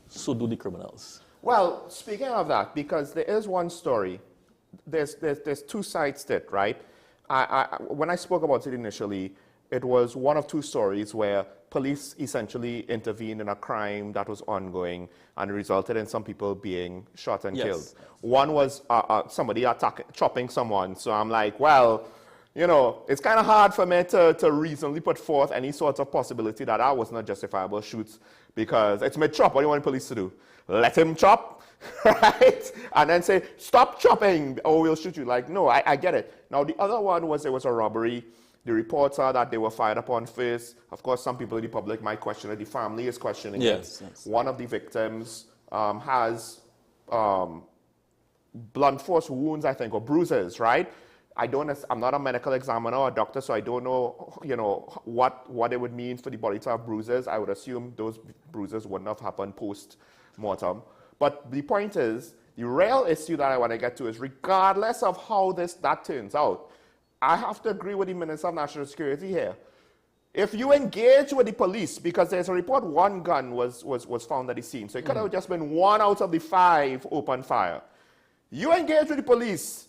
so do the criminals. Well, speaking of that, because there is one story, there's two sides to it, right? When I spoke about it initially, it was one of two stories where police essentially intervened in a crime that was ongoing and resulted in some people being shot and Yes. killed. One was somebody chopping someone. So I'm like, well, you know, it's kind of hard for me to reasonably put forth any sort of possibility that was not justifiable shoots because it's mid-chop. What do you want the police to do? Let him chop, right? And then say, stop chopping or we'll shoot you. Like, no, I get it. Now, the other one was there was a robbery. The reports are that they were fired upon first. Of course, some people in the public might question it. The family is questioning Yes, it. yes. One of the victims has blunt force wounds, I think, or bruises, right? I'm not a medical examiner or a doctor, so I don't know, you know, what it would mean for the body to have bruises. I would assume those bruises wouldn't have happened post-mortem. But the point is, the real issue that I want to get to is regardless of how that turns out, I have to agree with the Minister of National Security here. If you engage with the police, because there's a report one gun was found at the scene, so it could have just been 1 out of the 5 open fire. You engage with the police,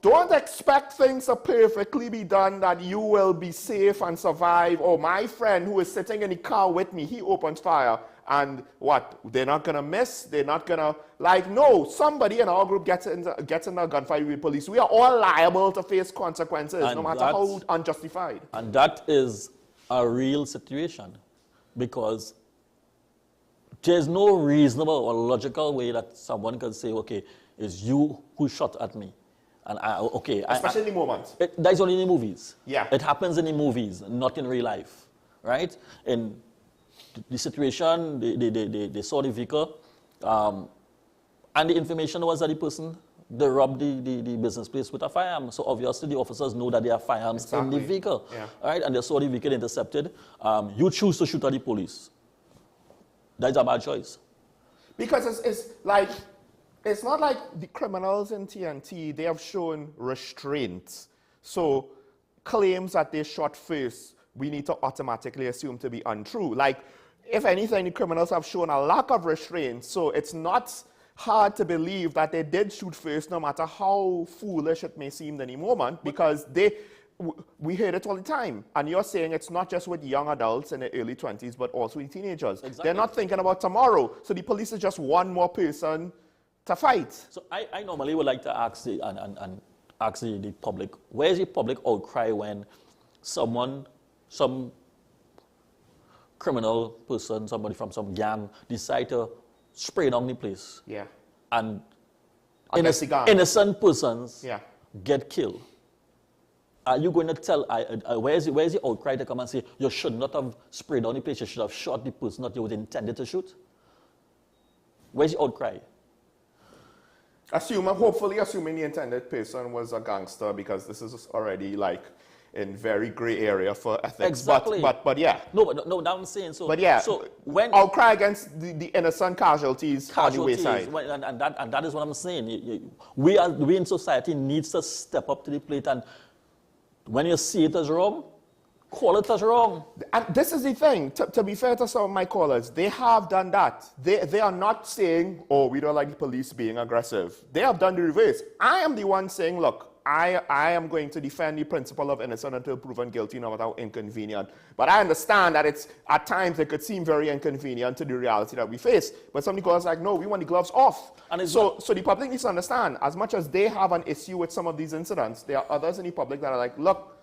don't expect things to perfectly be done that you will be safe and survive. Oh, my friend who is sitting in the car with me, he opens fire. And what? They're not going to miss? They're not going to... Like, no, somebody in our group gets in a gunfight with police. We are all liable to face consequences, no matter how unjustified. And that is a real situation because there's no reasonable or logical way that someone can say, okay, it's you who shot at me. And especially in the moment. That's only in the movies. Yeah. It happens in the movies, not in real life, right? In the situation, they saw the vehicle, and the information was that the person, they robbed the business place with a firearm. So obviously the officers know that there are firearms in the vehicle, right? And they saw the vehicle intercepted. You choose to shoot at the police. That's a bad choice. Because it's not like the criminals in TNT, they have shown restraint. So claims that they shot first, we need to automatically assume to be untrue. Like, if anything, the criminals have shown a lack of restraint. So it's not hard to believe that they did shoot first, no matter how foolish it may seem in the moment, because we hear it all the time. And you're saying it's not just with young adults in their early 20s, but also with teenagers. Exactly. They're not thinking about tomorrow. So the police is just one more person to fight. So I normally would like to ask ask the public, where is the public outcry when some criminal person, somebody from some gang, decide to spray down the place? Yeah. And innocent persons get killed. Are you going to tell, where's the outcry to come and say, you should not have sprayed down the place, you should have shot the person that you was intended to shoot? Where's the outcry? Hopefully assuming the intended person was a gangster, because this is already like in very gray area for ethics. Exactly. But yeah. No, now I'm saying so. But yeah. So when outcry against the innocent casualties on the wayside. And that is what I'm saying. We in society needs to step up to the plate, and when you see it as wrong, call it as wrong. And this is the thing, to be fair to some of my callers, they have done that. They are not saying, oh, we don't like the police being aggressive. They have done the reverse. I am the one saying, look, I am going to defend the principle of innocent until proven guilty, no matter how inconvenient. But I understand that at times it could seem very inconvenient to the reality that we face. But some of the callers are like, no, we want the gloves off. And so the public needs to understand, as much as they have an issue with some of these incidents, there are others in the public that are like, look,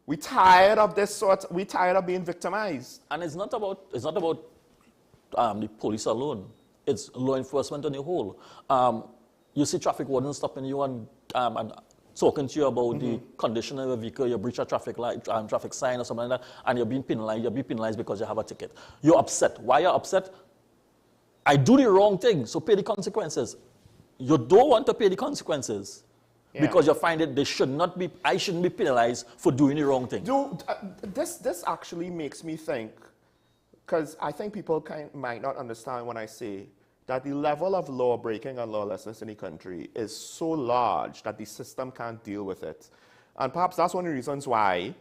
we're tired of this we're tired of being victimized. And it's not about the police alone. It's law enforcement on the whole. You see traffic wardens stopping you and talking to you about the condition of a vehicle, you breach a traffic light, traffic sign or something like that, and you're being penalized. You're being penalized because you have a ticket. You're upset. Why you're upset? I do the wrong thing, so pay the consequences. You don't want to pay the consequences. Yeah. Because you find that I shouldn't be penalized for doing the wrong thing. This actually makes me think, because I think people might not understand when I say that the level of law breaking and lawlessness in the country is so large that the system can't deal with it. And perhaps that's one of the reasons why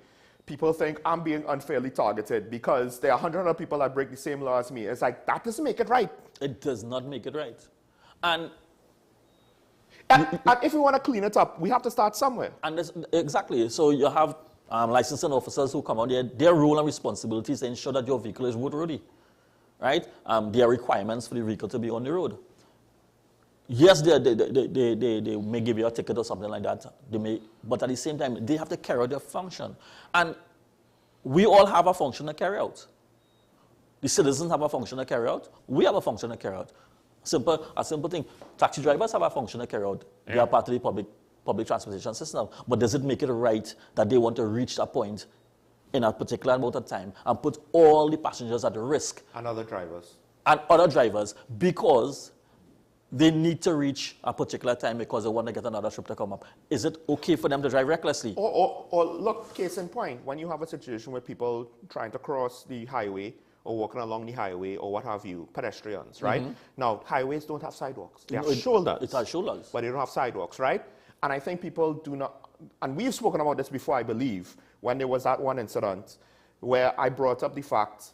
people think I'm being unfairly targeted, because there are 100 other people that break the same law as me. It's like, that doesn't make it right. It does not make it right. And if we want to clean it up, we have to start somewhere. And exactly. So you have licensing officers who come out there, their role and responsibility is to ensure that your vehicle is road-ready, right? There are requirements for the vehicle to be on the road. Yes, they may give you a ticket or something like that, but at the same time, they have to carry out their function. And we all have a function to carry out. The citizens have a function to carry out. We have a function to carry out. A simple thing. Taxi drivers have a function to carry out. Yeah. They are part of the public transportation system. But does it make it right that they want to reach a point in a particular amount of time and put all the passengers at risk? And other drivers. And other drivers, because they need to reach a particular time because they want to get another trip to come up. Is it okay for them to drive recklessly? Or look, case in point, when you have a situation where people trying to cross the highway or walking along the highway or what have you, pedestrians, right? Mm-hmm. Now, highways don't have sidewalks. They have shoulders. It has shoulders. But they don't have sidewalks, right? And I think people do not, and we've spoken about this before, I believe, when there was that one incident where I brought up the fact,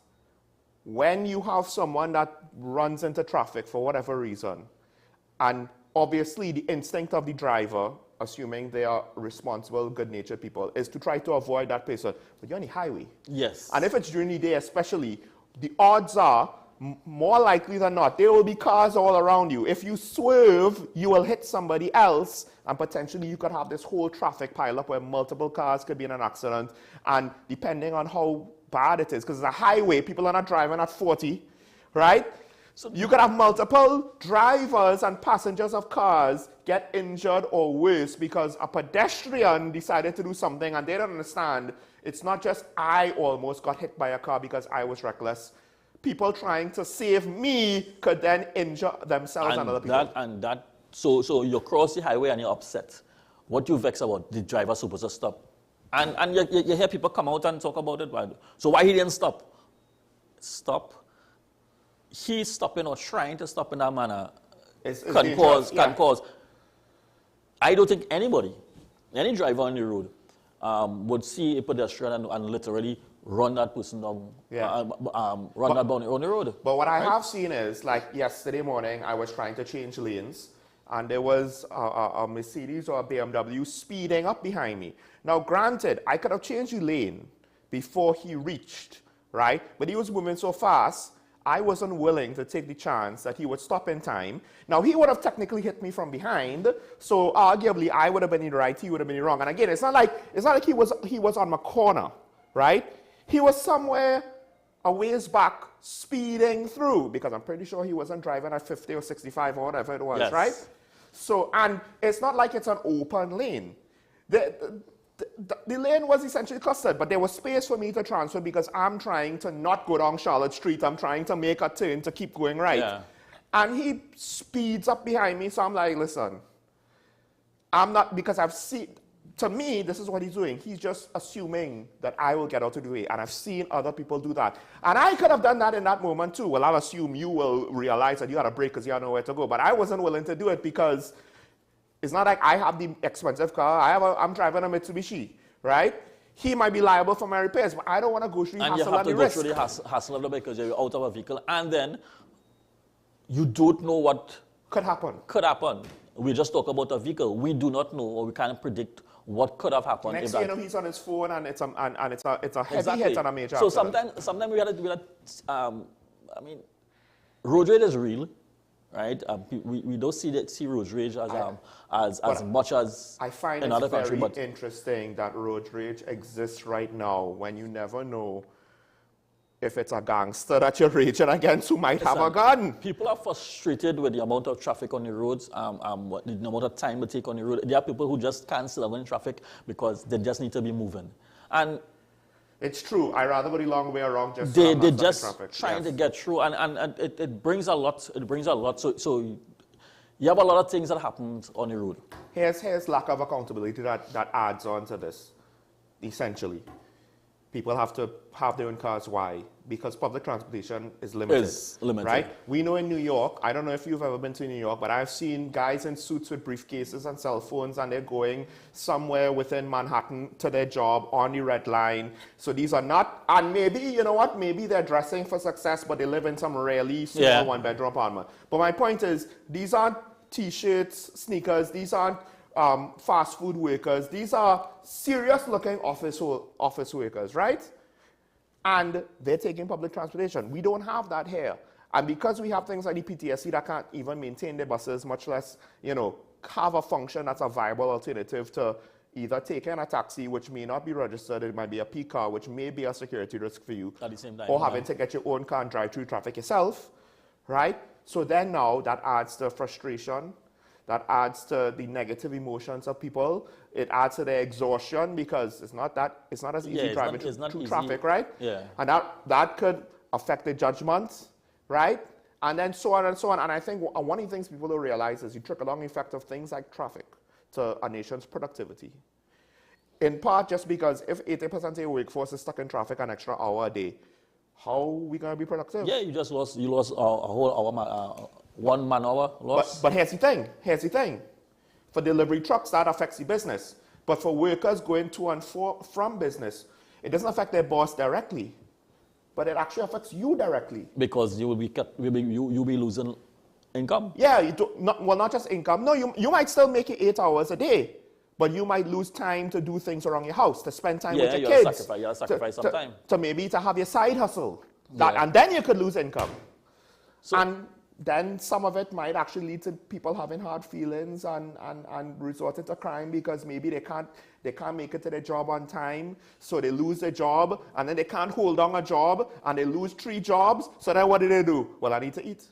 when you have someone that runs into traffic for whatever reason, and obviously the instinct of the driver, assuming they are responsible, good-natured people, is to try to avoid that person. But you're on the highway. Yes. And if it's during the day especially, the odds are, more likely than not, there will be cars all around you. If you swerve, you will hit somebody else, and potentially you could have this whole traffic pile up where multiple cars could be in an accident. And depending on how bad it is, because it's a highway, people are not driving at 40, right? So you could have multiple drivers and passengers of cars get injured or worse because a pedestrian decided to do something and they don't understand. It's not just I almost got hit by a car because I was reckless. People trying to save me could then injure themselves and other people. So you cross the highway and you're upset. What you vex about? The driver's supposed to stop. And you hear people come out and talk about it. So why he didn't stop? Stop. He's stopping or trying to stop in that manner can cause. I don't think anybody, any driver on the road, would see a pedestrian and literally run that person down, that boundary on the road. But what I have seen is, like yesterday morning, I was trying to change lanes, and there was a Mercedes or a BMW speeding up behind me. Now, granted, I could have changed the lane before he reached, right? But he was moving so fast, I wasn't willing to take the chance that he would stop in time. Now, he would have technically hit me from behind, so arguably I would have been in the right, he would have been in the wrong. And again, it's not like he was on my corner, right? He was somewhere a ways back speeding through, because I'm pretty sure he wasn't driving at 50 or 65 or whatever it was, yes. Right? So, and it's not like it's an open lane. The lane was essentially clustered, but there was space for me to transfer because I'm trying to not go down Charlotte Street. I'm trying to make a turn to keep going right. Yeah. And he speeds up behind me, so I'm like, listen, I'm not, because I've seen, to me, this is what he's doing. He's just assuming that I will get out of the way, and I've seen other people do that. And I could have done that in that moment too. Well, I'll assume you will realize that you had a break because you don't know where to go, but I wasn't willing to do it because it's not like I have the expensive car. I'm driving a Mitsubishi, right? He might be liable for my repairs, but I don't want to go through the hassle and the risk. And you have to go through the hassle of it because you're out of a vehicle, and then you don't know what could happen. We just talk about a vehicle. We do not know, or we can't predict what could have happened. Next thing you know, he's on his phone, and it's a heavy hit on a major So accident. sometimes we had road rage is real. Right, we don't see road rage as much as I find in other countries. But it's very interesting that road rage exists right now when you never know if it's a gangster that you're raging against who might have a gun. People are frustrated with the amount of traffic on the roads, the amount of time they take on the road. There are people who just can't sit in traffic because they just need to be moving. And it's true. I'd rather go the long way around just they're just trying to get through, and it brings a lot. It brings a lot. So you have a lot of things that happen on the road. Here's lack of accountability that adds on to this. Essentially, people have to have their own cars. Why? Because public transportation is limited. Right? We know in New York, I don't know if you've ever been to New York, but I've seen guys in suits with briefcases and cell phones, and they're going somewhere within Manhattan to their job on the red line. So these are not, and maybe, you know what, maybe they're dressing for success, but they live in some really small one-bedroom apartment. But my point is, these aren't T-shirts, sneakers, these aren't fast food workers. These are serious-looking office workers, right? And they're taking public transportation. We don't have that here. And because we have things like the PTSD that can't even maintain their buses, much less, you know, have a function that's a viable alternative to either taking a taxi, which may not be registered, it might be a P car, which may be a security risk for you, At the same time, or having to get your own car and drive through traffic yourself, right? So then now that adds to frustration, that adds to the negative emotions of people. It adds to their exhaustion because it's not as easy driving through traffic, right? Yeah. And that could affect the judgment, right? And then so on and so on. And I think one of the things people don't realize is the trickle-down effect of things like traffic to a nation's productivity. In part just because if 80% of your workforce is stuck in traffic an extra hour a day, how are we going to be productive? Yeah, you lost a whole hour, 1 man hour loss. But here's the thing. For delivery trucks, that affects the business. But for workers going to and from business, it doesn't affect their boss directly, but it actually affects you directly. Because you'll be losing income. Yeah, not just income. No, you might still make it 8 hours a day, but you might lose time to do things around your house, to spend time with your kids. You sacrifice some time. To maybe to have your side hustle. And then you could lose income. And then some of it might actually lead to people having hard feelings and resorting to crime because maybe they can't make it to their job on time, so they lose their job, and then they can't hold on a job, and they lose 3 jobs, so then what do they do? Well, I need to eat.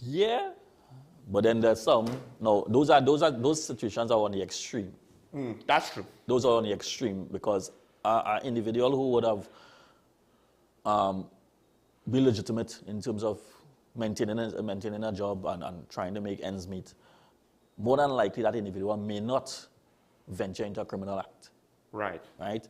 Yeah, but then there's some, no, those situations are on the extreme. That's true. Those are on the extreme because an individual who would have be legitimate in terms of maintaining a job and trying to make ends meet, more than likely that individual may not venture into a criminal act. Right. Right?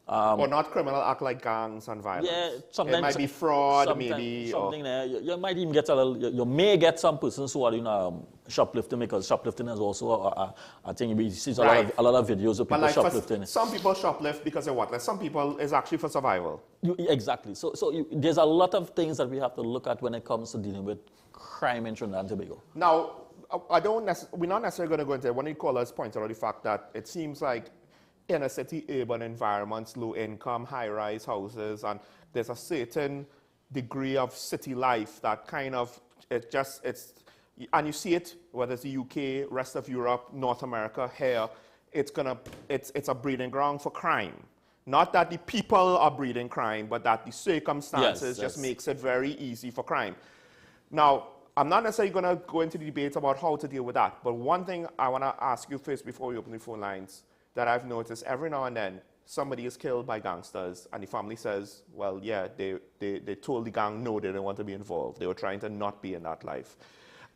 Or not criminal act like gangs and violence. Yeah, sometimes it might be fraud, maybe. Something there. You might even get you may get some persons who are doing shoplifting, because shoplifting is also I think we see a lot of videos of people shoplifting. Some people shoplift because of what? Like some people is actually for survival. Exactly. So there's a lot of things that we have to look at when it comes to dealing with crime in Trinidad and Tobago. Now, we're not necessarily going to go into it. One of the callers pointed out the fact that it seems like inner city urban environments, low income, high rise houses, and there's a certain degree of city life that kind of, and you see it, whether it's the UK, rest of Europe, North America, here, it's a breeding ground for crime. Not that the people are breeding crime, but that the circumstances just makes it very easy for crime. Now, I'm not necessarily going to go into the debate about how to deal with that, but one thing I want to ask you first before we open the phone lines that I've noticed every now and then, somebody is killed by gangsters and the family says, well, yeah, they told the gang no, they didn't want to be involved. They were trying to not be in that life.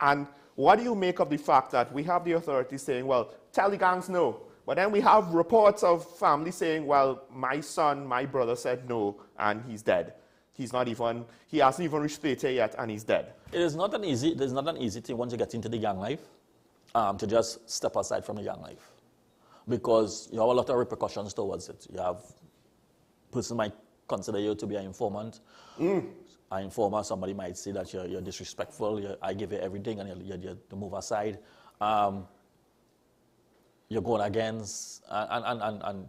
And what do you make of the fact that we have the authorities saying, well, tell the gangs no, but then we have reports of families saying, well, my brother said no, and he's dead. He hasn't even reached 30 yet, and he's dead. There's not an easy thing once you get into the gang life to just step aside from the gang life, because you have a lot of repercussions towards it. You have person might consider you to be an informant. An informer, somebody might say that you're disrespectful. I give you everything, and you move aside. You're going against, and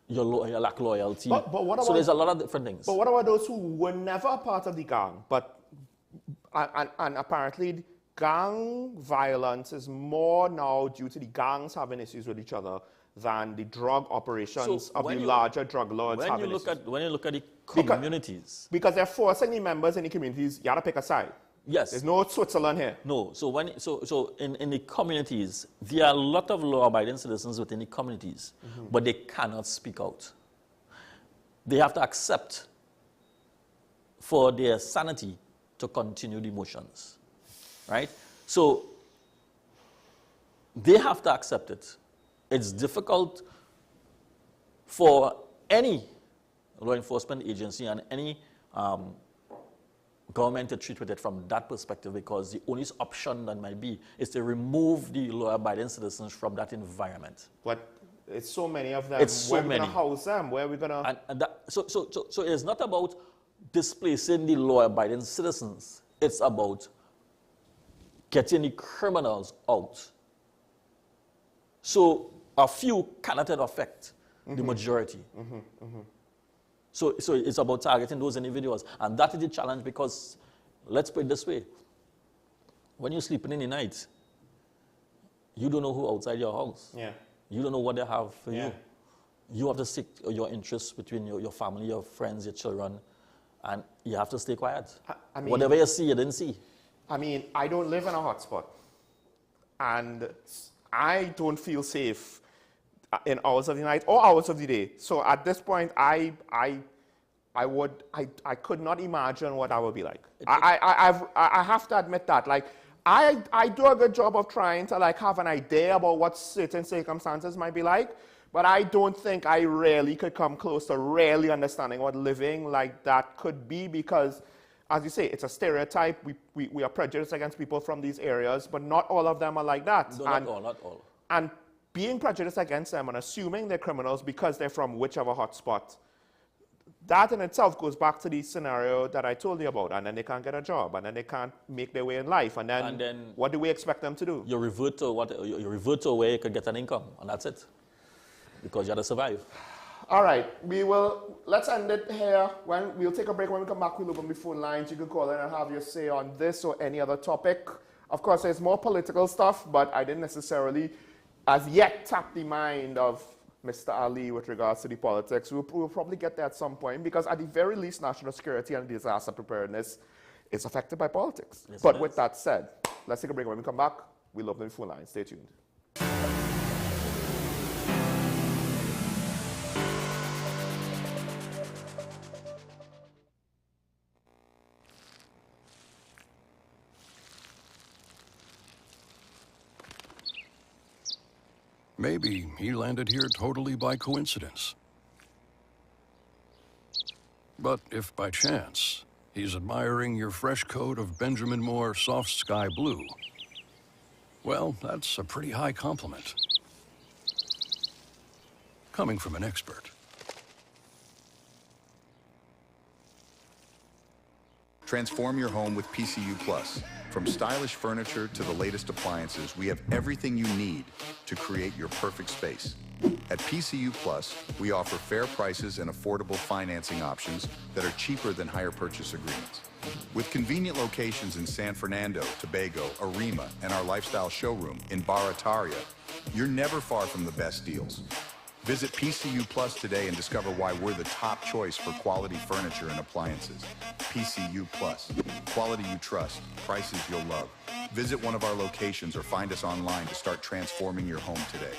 you lack loyalty. But what about, so there's a lot of different things. But what about those who were never a part of the gang, and apparently gang violence is more now due to the gangs having issues with each other than the drug operations of the larger drug lords having issues. When you look at the communities. Because they're forcing the members in the communities, you got to pick a side. Yes. There's no Switzerland here. No. So in the communities, there are a lot of law-abiding citizens within the communities, but they cannot speak out. They have to accept for their sanity to continue the motions, right? So they have to accept it. It's difficult for any law enforcement agency and any government to treat with it from that perspective, because the only option that might be is to remove the law-abiding citizens from that environment. But it's so many of them. It's so many. Where are we going to house them? Where are we going to... So it's not about displacing the law-abiding citizens. It's about getting the criminals out. So a few cannot affect the majority. So it's about targeting those individuals. And that is the challenge because, let's put it this way, when you're sleeping in the night, you don't know who outside your house. Yeah. You don't know what they have for you. You have to seek your interests between your family, your friends, your children, and you have to stay quiet. I mean, whatever you see, you didn't see. I mean, I don't live in a hotspot, and I don't feel safe in hours of the night or hours of the day. So at this point, I could not imagine what I would be like. I have to admit that. Like, I do a good job of trying to like have an idea about what certain circumstances might be like, but I don't think I really could come close to really understanding what living like that could be because, as you say, it's a stereotype. We are prejudiced against people from these areas, but not all of them are like that. No, not all. And being prejudiced against them and assuming they're criminals because they're from whichever hotspot, that in itself goes back to the scenario that I told you about, and then they can't get a job, and then they can't make their way in life, and then what do we expect them to do? You revert to where you could get an income, and that's it, because you had to survive. All right, let's end it here. We'll take a break. When we come back, we'll open the phone lines. You can call in and have your say on this or any other topic. Of course, there's more political stuff, but I didn't necessarily, as yet, tap the mind of Mr. Ali with regards to the politics. We'll probably get there at some point because at the very least, national security and disaster preparedness is affected by politics. Yes, but with that said, let's take a break. When we come back, we'll open the phone line. Stay tuned. Maybe he landed here totally by coincidence. But if by chance he's admiring your fresh coat of Benjamin Moore soft sky blue, well, that's a pretty high compliment. Coming from an expert. Transform your home with PCU Plus. From stylish furniture to the latest appliances, we have everything you need to create your perfect space. At PCU Plus, we offer fair prices and affordable financing options that are cheaper than hire purchase agreements. With convenient locations in San Fernando, Tobago, Arima, and our lifestyle showroom in Barataria, you're never far from the best deals. Visit PCU Plus today and discover why we're the top choice for quality furniture and appliances. PCU Plus. Quality you trust. Prices you'll love. Visit one of our locations or find us online to start transforming your home today.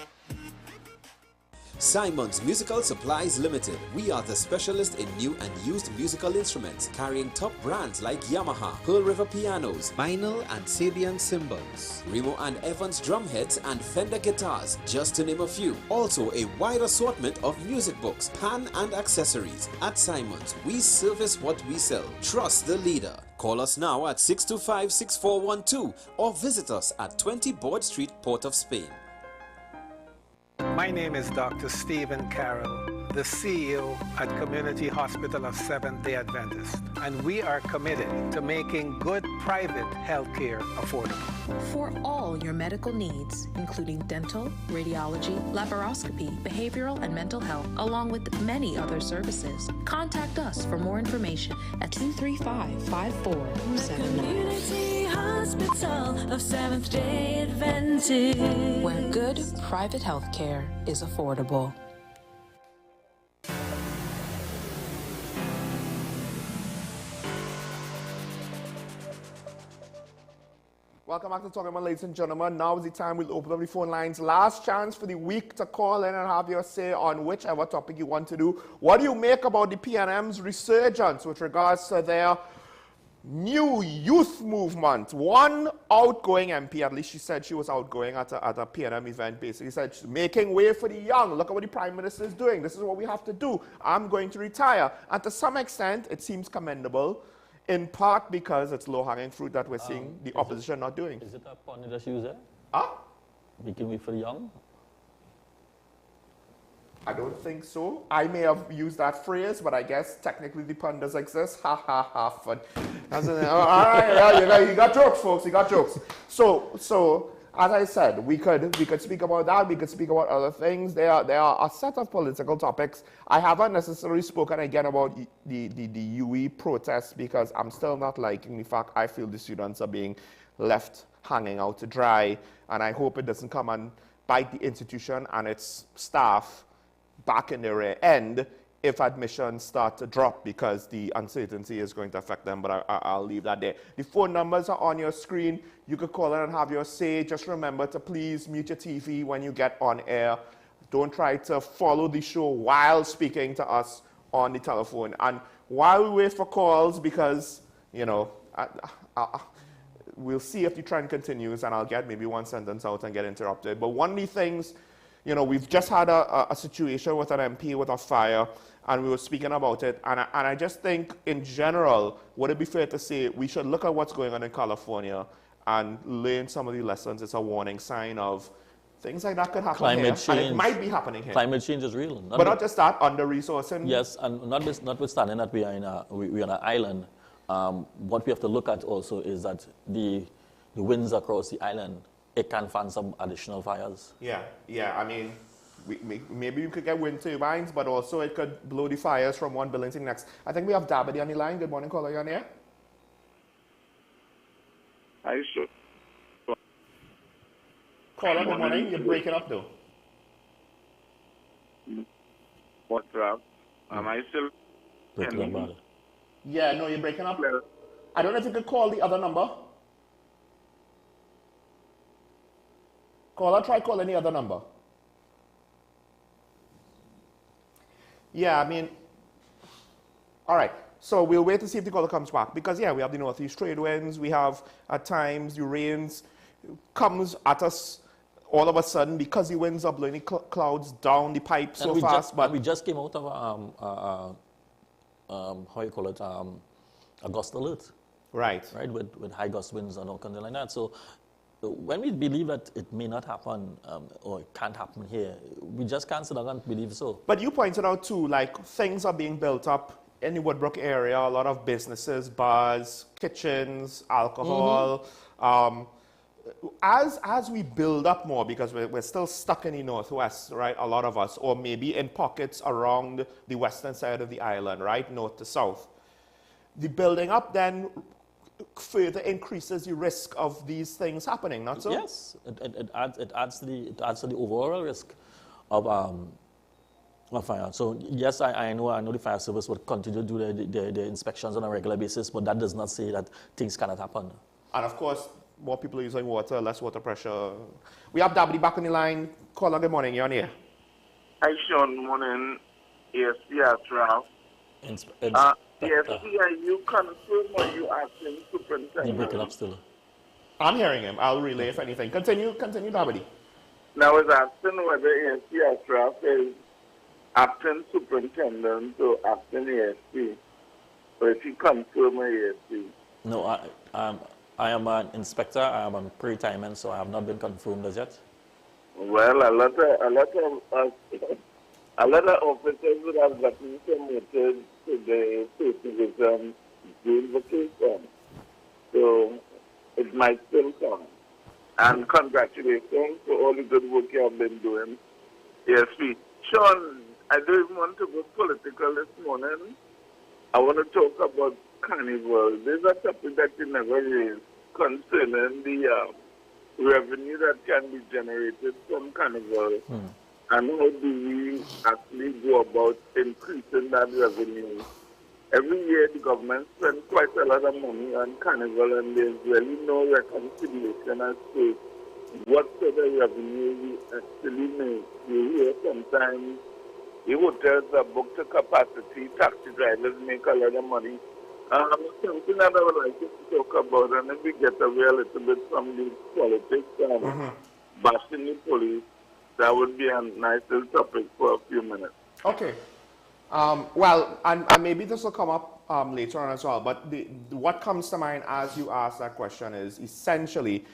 Simon's Musical Supplies Limited. We are the specialist in new and used musical instruments, carrying top brands like Yamaha, Pearl River pianos, vinyl and Sabian cymbals, Remo and Evans drumheads and Fender guitars, just to name a few. Also a wide assortment of music books, pan and accessories. At Simon's, we service what we sell. Trust the leader. Call us now at 625-6412 or visit us at 20 Board Street, Port of Spain. My name is Dr. Stephen Carroll, the CEO at Community Hospital of Seventh-day Adventist, and we are committed to making good private health care affordable. For all your medical needs, including dental, radiology, laparoscopy, behavioral and mental health, along with many other services, contact us for more information at 235-5479. Community Hospital of Seventh-day Adventist, where good private health care is affordable. Welcome back to Talking About, ladies and gentlemen. Now is the time we'll open up the phone lines. Last chance for the week to call in and have your say on whichever topic you want to do. What do you make about the PNM's resurgence with regards to their new youth movement? One outgoing MP, at least she said she was outgoing at a PNM event, basically said she's making way for the young. Look at what the Prime Minister is doing. This is what we have to do. I'm going to retire. And to some extent, it seems commendable, in part because it's low-hanging fruit that we're seeing the opposition not doing. Is it a pun that she used there? Huh? Making way for the young? I don't think so. I may have used that phrase, but I guess technically the pun does exist. Ha ha ha. Fun. All right, yeah, you got jokes, folks. You got jokes. So as I said, we could speak about that. We could speak about other things. There are a set of political topics. I haven't necessarily spoken again about the UE protests because I'm still not liking the fact I feel the students are being left hanging out to dry, and I hope it doesn't come and bite the institution and its staff back in the rear end if admissions start to drop because the uncertainty is going to affect them, but I'll leave that there. The phone numbers are on your screen. You could call in and have your say. Just remember to please mute your TV when you get on air. Don't try to follow the show while speaking to us on the telephone. And while we wait for calls, because, you know, we'll see if the trend continues, and I'll get maybe one sentence out and get interrupted. But one of the things, you know, we've just had a situation with an MP with a fire, and we were speaking about it. And I just think, in general, would it be fair to say we should look at what's going on in California and learn some of the lessons? It's a warning sign of things like that could happen Climate here, change. and it might be happening here. Climate change is real. But not just that, under-resourcing. Yes, and notwithstanding that we are we're on an island, what we have to look at also is that the winds across the island, it can fan some additional fires. Yeah, I mean, maybe you could get wind turbines, but also it could blow the fires from one building to the next. I think we have Dabadi on the line. Good morning, caller. You on here? I should. Caller, good morning. You're breaking up, though. What's up? Am I still breaking up? Yeah, no, you're breaking up. I don't know if you could call the other number. Caller, try calling the other number. Yeah, I mean, all right. So we'll wait to see if the caller comes back. Because, yeah, we have the northeast trade winds. We have, at times, the rains comes at us all of a sudden because the winds are blowing the clouds down the pipe so fast. But we just came out of how you call it, a gust alert. Right. Right, with high gust winds and all kinds like that. So when we believe that it may not happen or it can't happen here, we just can't sit down and believe so. But you pointed out too, like things are being built up in the Woodbrook area, a lot of businesses, bars, kitchens, alcohol. As we build up more, because we're still stuck in the Northwest, right, a lot of us, or maybe in pockets around the western side of the island, right, north to south. The building up then further increases the risk of these things happening, not so? Yes, it adds to the overall risk of fire. So yes, I know the fire service would continue to do their inspections on a regular basis, but that does not say that things cannot happen. And of course, more people are using water, less water pressure. We have Dabdi back on the line. Caller, good morning. You're on here. Hi, Sean. Morning. Yes, Ralph. Yes, are you confirm or you asking superintendent? You're breaking up still. I'm hearing him. I'll relay if anything. Continue, Dabdi. Now, I was asking whether Ralph is acting superintendent or acting ASP, or if you confirm ASP. No, I am an inspector. I am on pre-retirement, so I have not been confirmed as yet. Well, a lot of officers would have gotten promoted to the division during vacation, so it might still come. And congratulations for all the good work you have been doing. Yes, Sean, I don't even want to go political this morning. I want to talk about Carnival. There's a topic that you never raised concerning the revenue that can be generated from Carnival and how do we actually go about increasing that revenue. Every year the government spends quite a lot of money on Carnival and there's really no reconciliation as to what sort of revenue we actually make. You hear sometimes the hotels are booked to capacity, taxi drivers make a lot of money. Something that I would like to talk about, and if we get away a little bit from the politics and bashing the police, that would be a nice little topic for a few minutes. Okay. Well, and maybe this will come up later on as well, but what comes to mind as you ask that question is essentially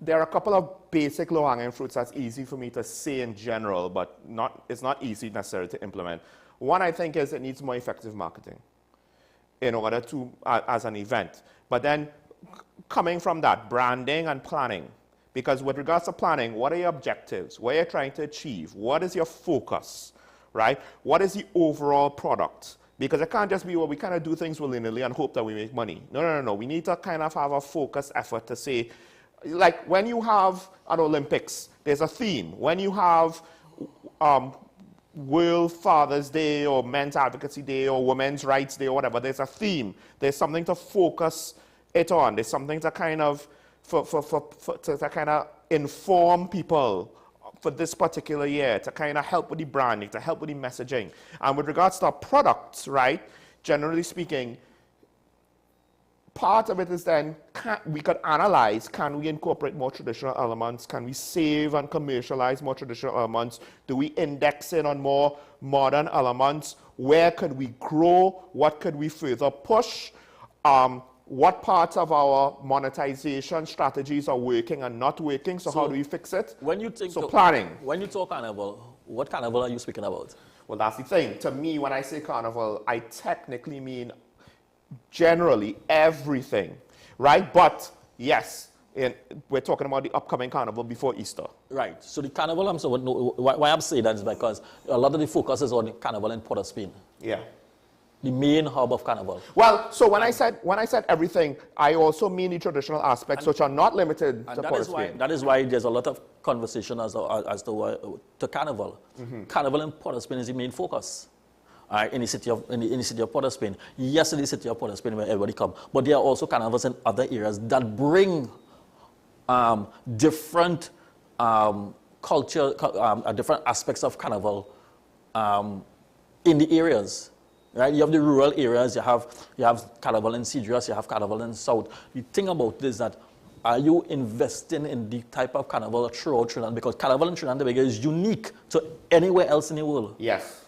there are a couple of basic low-hanging fruits that's easy for me to say in general, but it's not easy necessarily to implement. One, I think, is it needs more effective marketing in order to, as an event. But then coming from that, branding and planning. Because with regards to planning, what are your objectives? What are you trying to achieve? What is your focus, right? What is the overall product? Because it can't just be, well, we kind of do things willy-nilly and hope that we make money. No. We need to kind of have a focused effort to say, like when you have an Olympics, there's a theme. When you have World Father's Day or Men's Advocacy Day or Women's Rights Day or whatever, there's a theme. There's something to focus it on. There's something to kind of, to kind of inform people for this particular year, to kind of help with the branding, to help with the messaging. And with regards to our products, right, generally speaking, part of it is then, we could analyze, can we incorporate more traditional elements? Can we save and commercialize more traditional elements? Do we index in on more modern elements? Where could we grow? What could we further push? What parts of our monetization strategies are working and not working? So how do we fix it? When you think planning. When you talk carnival, what carnival are you speaking about? Well, that's the thing. To me, when I say carnival, I technically mean generally everything, right? But yes, we're talking about the upcoming carnival before Easter. Right. So the carnival, why I'm saying that is because a lot of the focus is on the carnival in Port of Spain. Yeah. The main hub of carnival. Well, so when I said everything, I also mean the traditional aspects, which are not limited to Port of Spain. That is why there's a lot of conversation as to carnival. Carnival in Port of Spain is the main focus. In the city of Port of Spain. Yes, in the city of Port of Spain where everybody come, but there are also carnivals in other areas that bring different culture, different aspects of carnival in the areas. Right? You have the rural areas, you have carnival in Cedros, you have carnival in South. The thing about this is that, are you investing in the type of carnival throughout Trinidad? Because carnival in Trinidad and Tobago is unique to anywhere else in the world. Yes.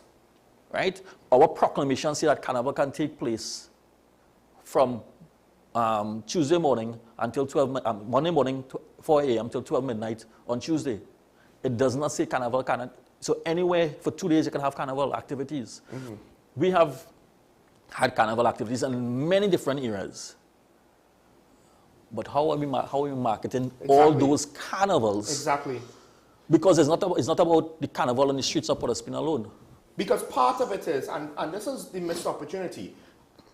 Right? Our proclamation says that carnival can take place from Tuesday morning until Monday morning, 4 a.m. till 12 midnight on Tuesday. It does not say carnival cannot. So anywhere for 2 days you can have carnival activities. We have had carnival activities in many different areas. But how are we marketing all those carnivals? Exactly. Because it's not about the carnival on the streets of Port of Spain alone. Because part of it is, and this is the missed opportunity,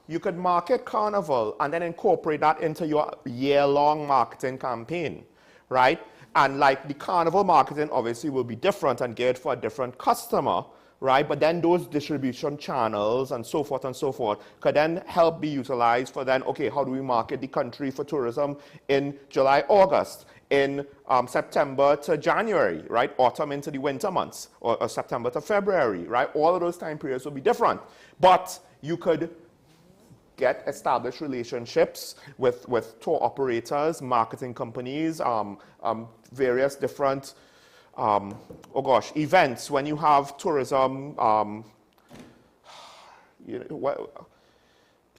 you could market carnival and then incorporate that into your year-long marketing campaign, right? And like the carnival marketing obviously will be different and geared for a different customer, right? But then those distribution channels and so forth could then help be utilized for then, okay, how do we market the country for tourism in July, August, in September to January, right? Autumn into the winter months, or September to February, right? All of those time periods will be different. But you could get established relationships with tour operators, marketing companies, various different events. When you have tourism,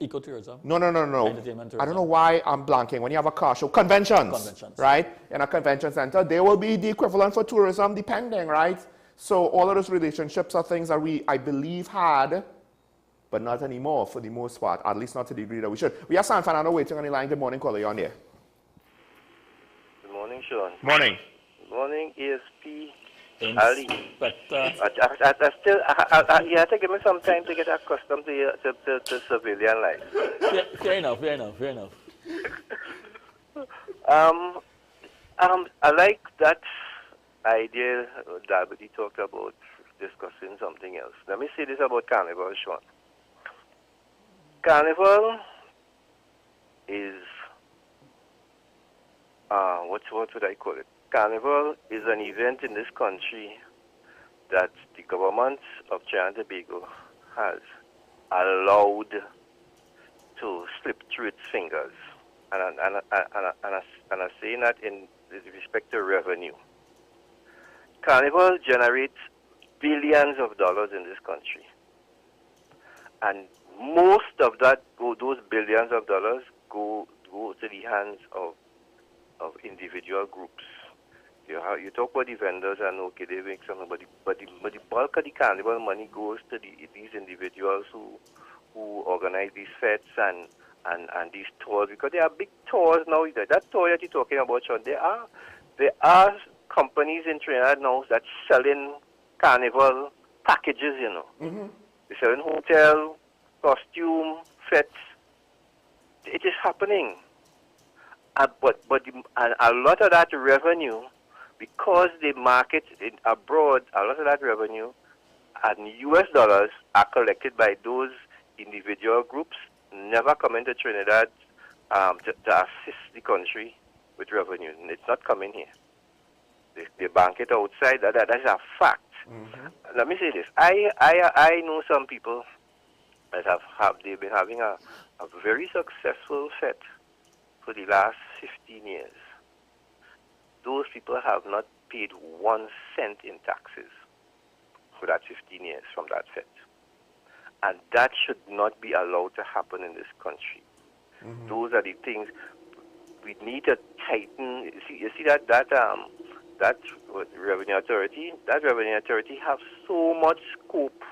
ecotourism? No. Entertainment tourism. I don't know why I'm blanking. When you have a car show, conventions, right? In a convention center, there will be the equivalent for tourism depending, right? So all of those relationships are things that I believe had, but not anymore for the most part, at least not to the degree that we should. We have San Fernando waiting on the line. Good morning, caller, you're on there. Good morning, Sean. Morning. Good morning, ESP. Ali. But I still, you have to give me some time to get accustomed to civilian life. Fair enough. I like that idea that he talked about discussing something else. Let me say this about Carnival, Sean. Carnival is, what would I call it? Carnival is an event in this country that the government of Trinidad and Tobago has allowed to slip through its fingers. And I'm saying that in respect to revenue. Carnival generates billions of dollars in this country. And most of that, those billions of dollars go to the hands of individual groups. You talk about the vendors and okay, they make something, but the bulk of the carnival money goes to these individuals who organize these fetes and these tours, because there are big tours now. That tour that you're talking about, Sean, there are companies in Trinidad now that selling carnival packages. They're selling hotel, costume, fetes. It is happening. But a lot of that revenue, because they market it abroad, a lot of that revenue and US dollars are collected by those individual groups, never come into Trinidad to assist the country with revenue. It's not coming here. They bank it outside. That is a fact. Let me say this. I know some people that they've been having a very successful fete for the last 15 years. Those people have not paid 1 cent in taxes for that 15 years from that fete. And that should not be allowed to happen in this country. Those are the things we need to tighten. You see that revenue authority. That revenue authority have so much scope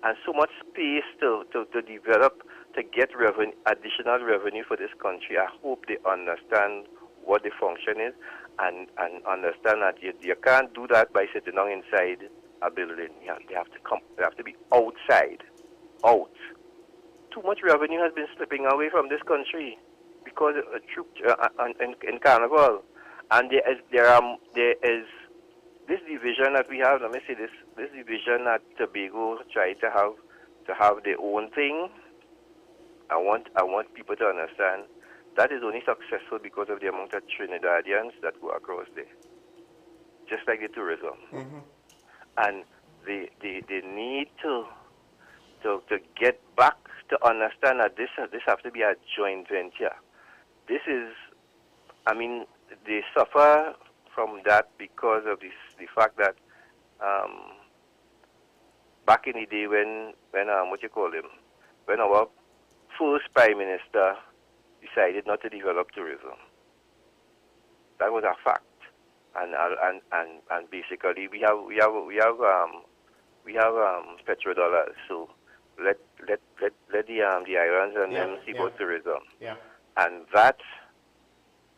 and so much space to develop, to get additional revenue for this country. I hope they understand what the function is and understand that you can't do that by sitting down inside a building. They have to be outside. Out. Too much revenue has been slipping away from this country because in Carnival, and there is this division that we have. Let me say this division that Tobago try to have their own thing. I want people to understand that is only successful because of the amount of Trinidadians that go across there, just like the tourism, and they need to get back to understand that this has to be a joint venture. This is, they suffer from that because of the fact that back in the day when our first Prime Minister decided not to develop tourism. That was a fact, and basically we have petrodollars, so let the islands and them see about tourism. And that,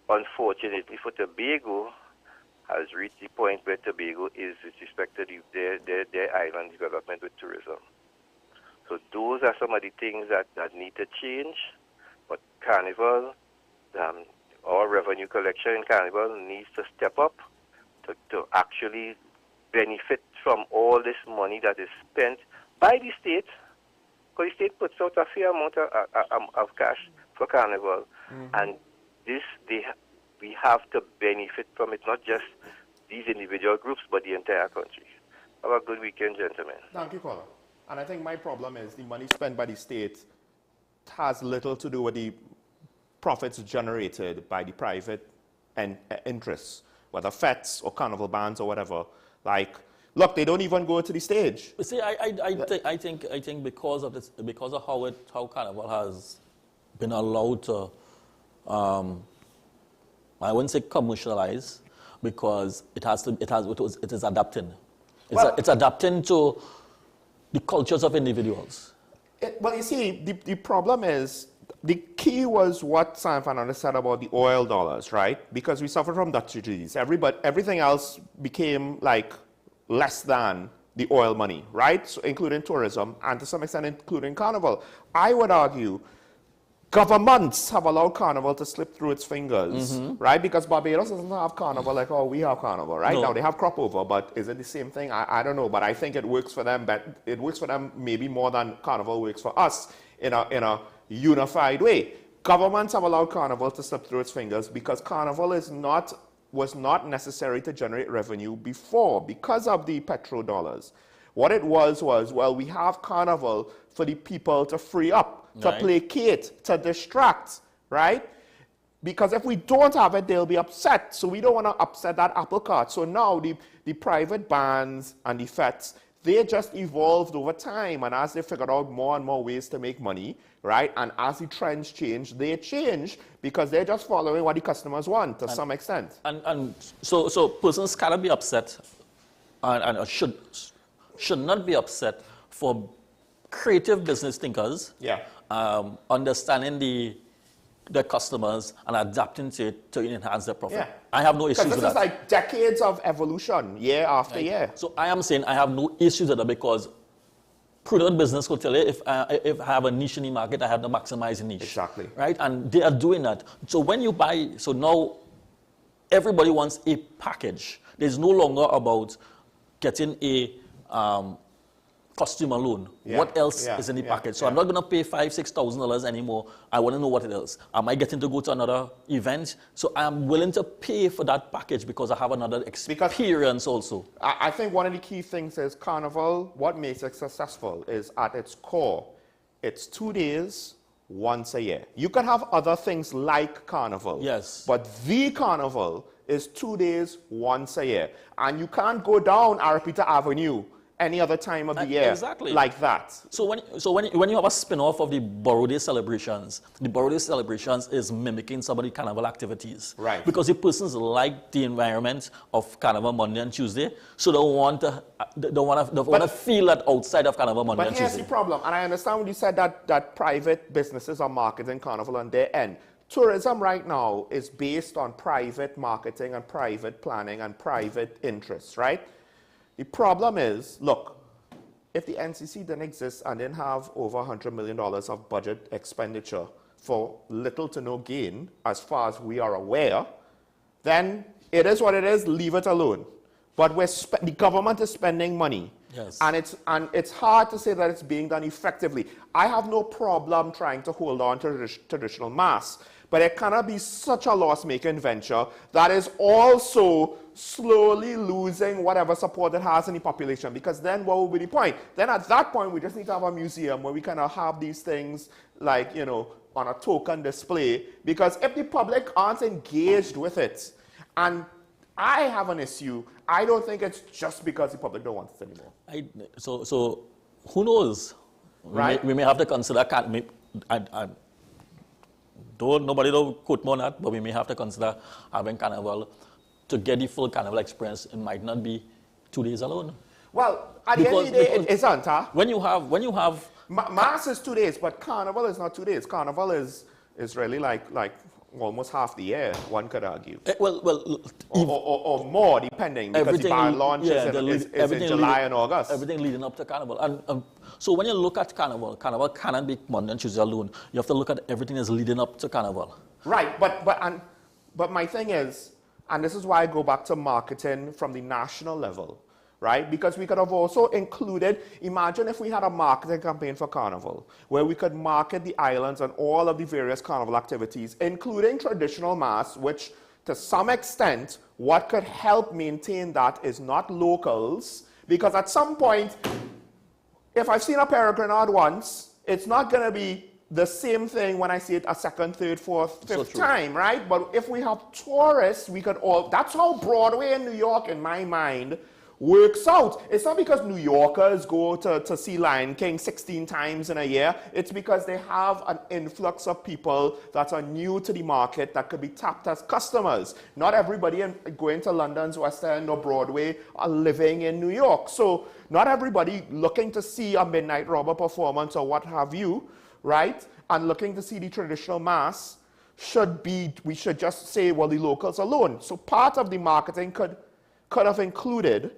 unfortunately for Tobago, has reached the point where Tobago is with respect to their island development with tourism. So those are some of the things that need to change. But Carnival, our revenue collection in Carnival needs to step up to actually benefit from all this money that is spent by the state, because the state puts out a fair amount of cash for Carnival, and we have to benefit from it, not just these individual groups, but the entire country. Have a good weekend, gentlemen. Thank you, caller. And I think my problem is the money spent by the state has little to do with the profits generated by the private interests, whether fetes or carnival bands or whatever. Like, look, they don't even go to the stage. See, I think because of this, because of how Carnival has been allowed to, I wouldn't say commercialize, because it is adapting. It's adapting to the cultures of individuals. Well, you see, the problem is, the key was what San Fernando said about the oil dollars, right? Because we suffered from Dutch treaties. Everything else became like less than the oil money, right? So including tourism, and to some extent including Carnival. I would argue governments have allowed Carnival to slip through its fingers, right? Because Barbados doesn't have Carnival like, oh, we have Carnival, right? No. Now, they have crop over, but is it the same thing? I don't know, but I think it works for them, but it works for them maybe more than Carnival works for us in a unified way. Governments have allowed Carnival to slip through its fingers because Carnival was not necessary to generate revenue before because of the petrodollars. What it was, well, we have Carnival for the people to free up, to placate, to distract, right? Because if we don't have it, they'll be upset. So we don't want to upset that apple cart. So now the private bands and the fetes They just evolved over time, and as they figured out more and more ways to make money, right? And as the trends change, they change because they're just following what the customers want to some extent. And so persons cannot be upset and should not be upset for creative business thinkers understanding the customers and adapting to it to enhance their profit. Yeah. I have no issues with that. This is like decades of evolution, year after year. So I am saying I have no issues with that because prudent business will tell you if I have a niche in the market, I have to maximize the niche. Exactly. Right? And they are doing that. So when you buy, so now everybody wants a package. There's no longer about getting a customer loan. What else is in the package? So I'm not going to pay $5,000-$6,000 anymore. I want to know what it is. Am I getting to go to another event? So I'm willing to pay for that package because I have another experience also. I think one of the key things is Carnival, what makes it successful is at its core, it's 2 days, once a year. You can have other things like Carnival. Yes. But the Carnival is 2 days, once a year. And you can't go down Arapita Avenue any other time of the year like that. So when you have a spin-off of the Borrow Day celebrations, the Borrow Day celebrations is mimicking some of the carnival activities. Right. Because the persons like the environment of Carnival Monday and Tuesday, so they want to feel that outside of Carnival Monday and Tuesday. But here's the problem, and I understand when you said that private businesses are marketing Carnival on their end. Tourism right now is based on private marketing and private planning and private interests, right? The problem is, look, if the NCC didn't exist and didn't have over $100 million of budget expenditure for little to no gain, as far as we are aware, then it is what it is, leave it alone. But the government is spending money. Yes. And it's hard to say that it's being done effectively. I have no problem trying to hold on to traditional mass, but it cannot be such a loss-making venture that is also slowly losing whatever support it has in the population, because then what would be the point? Then at that point, we just need to have a museum where we kind of have these things like, you know, on a token display, because if the public aren't engaged with it, and I have an issue, I don't think it's just because the public don't want it anymore. So who knows? Right? We may have to consider, nobody don't quote me on that, but we may have to consider having Carnival to get the full Carnival experience. It might not be 2 days alone. Well, at the end of the day, it isn't, huh? When you have Mass is 2 days, but Carnival is not 2 days. Carnival is really like almost half the year, one could argue. Or more, depending, because the bar launch is in July and August. Everything leading up to Carnival. And so when you look at Carnival cannot be Monday and Tuesday alone. You have to look at everything that's leading up to Carnival. Right, but my thing is, and this is why I go back to marketing from the national level, right? Because we could have also included, imagine if we had a marketing campaign for Carnival, where we could market the islands and all of the various Carnival activities, including traditional mass, which to some extent, what could help maintain that is not locals, because at some point, if I've seen a peregrinaud once, it's not going to be the same thing when I see it a second, third, fourth, fifth time, right? But if we have tourists, we could all, that's how Broadway in New York, in my mind, works out. It's not because New Yorkers go to see Lion King 16 times in a year. It's because they have an influx of people that are new to the market that could be tapped as customers. Not everybody going to London's West End or Broadway are living in New York. So not everybody looking to see a Midnight Robber performance or what have you, right? And looking to see the traditional mass we should just say, well, the locals alone. So part of the marketing could have included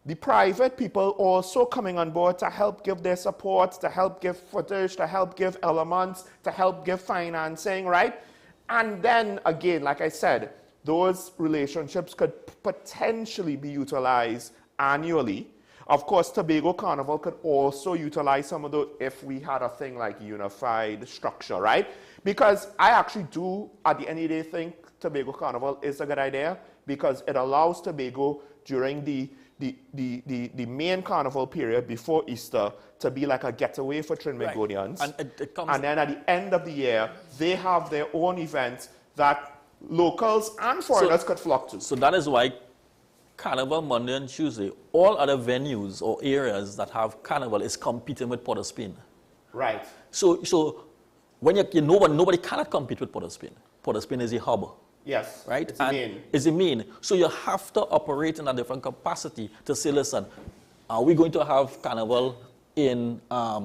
the private people also coming on board to help give their support, to help give footage, to help give elements, to help give financing, right? And then again, like I said, those relationships could potentially be utilized annually. Of course, Tobago Carnival could also utilize some of those if we had a thing like unified structure, right? Because I actually do, at the end of the day, think Tobago Carnival is a good idea, because it allows Tobago during the main carnival period before Easter to be like a getaway for Trinbagonians. Right. And then at the end of the year, they have their own event that locals and foreigners could flock to. So that is why Carnival Monday and Tuesday, all other venues or areas that have Carnival is competing with Port of Spain. Right. So when nobody cannot compete with Port of Spain. Port of Spain is a hub. Yes. Right? It's the main. It's the main. So you have to operate in a different capacity to say, listen, are we going to have Carnival in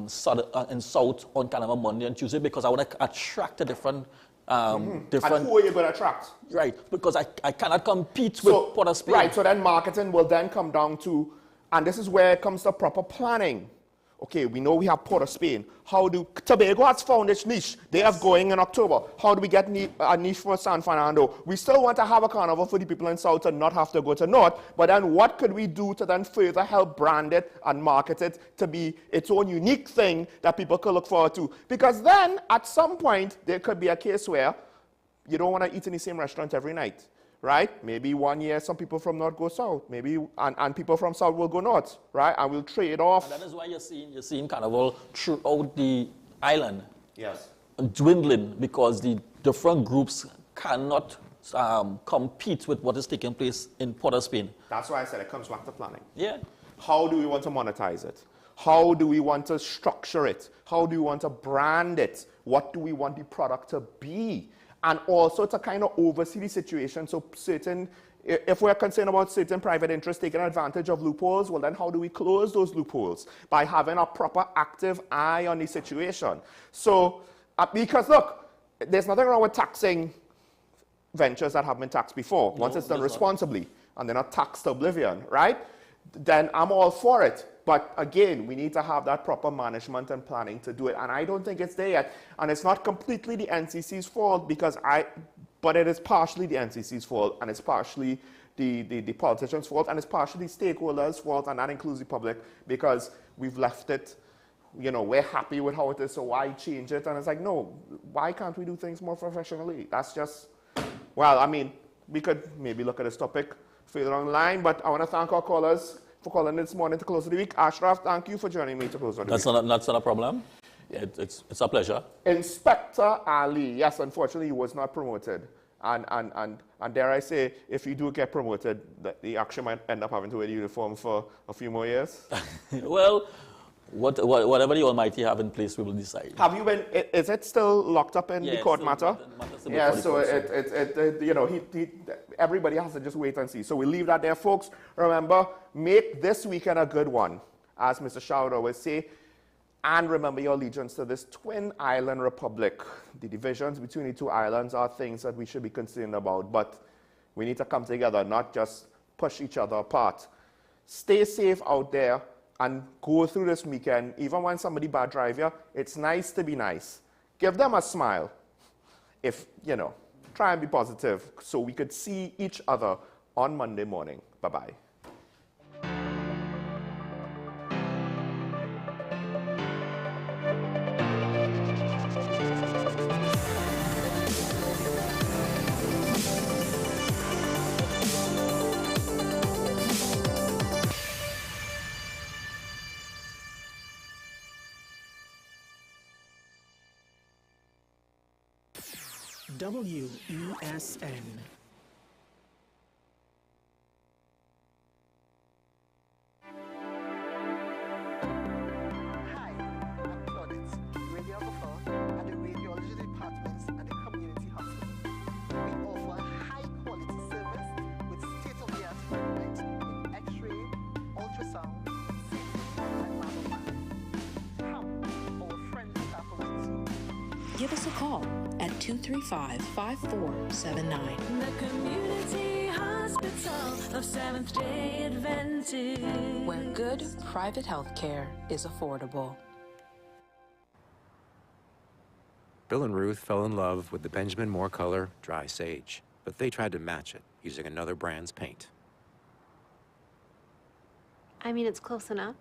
South on Carnival Monday and Tuesday? Because I want to attract a different And who are you going to attract? Right, because I cannot compete with Port of Spain. Right, so then marketing will then come down to, and this is where it comes to proper planning. Okay, we know we have Port of Spain. Tobago has found its niche. They are going in October. How do we get a niche for San Fernando? We still want to have a carnival for the people in South and not have to go to North, but then what could we do to then further help brand it and market it to be its own unique thing that people could look forward to? Because then, at some point, there could be a case where you don't want to eat in the same restaurant every night. Right? Maybe one year some people from North go South. Maybe and people from South will go North, right? And we'll trade off. And that is why you're seeing Carnival throughout the island. Yes. Dwindling because the different groups cannot compete with what is taking place in Port of Spain. That's why I said it comes back to planning. Yeah. How do we want to monetize it? How do we want to structure it? How do we want to brand it? What do we want the product to be? And also to kind of oversee the situation. So if we're concerned about certain private interests taking advantage of loopholes, well then how do we close those loopholes? By having a proper active eye on the situation. So, because look, there's nothing wrong with taxing ventures that have been taxed before, once it's done responsibly, and they're not taxed to oblivion, right? Then I'm all for it. But again, we need to have that proper management and planning to do it. And I don't think it's there yet. And it's not completely the NCC's fault but it is partially the NCC's fault, and it's partially the politicians' fault, and it's partially stakeholders' fault, and that includes the public, because we've left it, we're happy with how it is, so why change it? And it's like, no, why can't we do things more professionally? That's just, well, I mean, we could maybe look at this topic further on the line, but I want to thank our callers for calling this morning to close the week. Ashraf, thank you for joining me to close the week. That's not a problem. Yeah. It's a pleasure. Inspector Ali, yes, unfortunately he was not promoted. And dare I say, if you do get promoted, the action might end up having to wear the uniform for a few more years. Well, whatever the Almighty have in place, we will decide. Have you been, is it still locked up in the court matter? Yeah, so everybody has to just wait and see. So we'll leave that there, folks. Remember, make this weekend a good one, as Mr. Shawda always say, and remember your allegiance to this twin island republic. The divisions between the two islands are things that we should be concerned about, but we need to come together, not just push each other apart. Stay safe out there and go through this weekend. Even when somebody bad drive you, it's nice to be nice. Give them a smile. If, try and be positive so we could see each other on Monday morning. Bye-bye. WESN. Give us a call at 235-5479. The Community Hospital of Seventh-day Adventist, where good private health care is affordable. Bill and Ruth fell in love with the Benjamin Moore color Dry Sage, but they tried to match it using another brand's paint. I mean, it's close enough.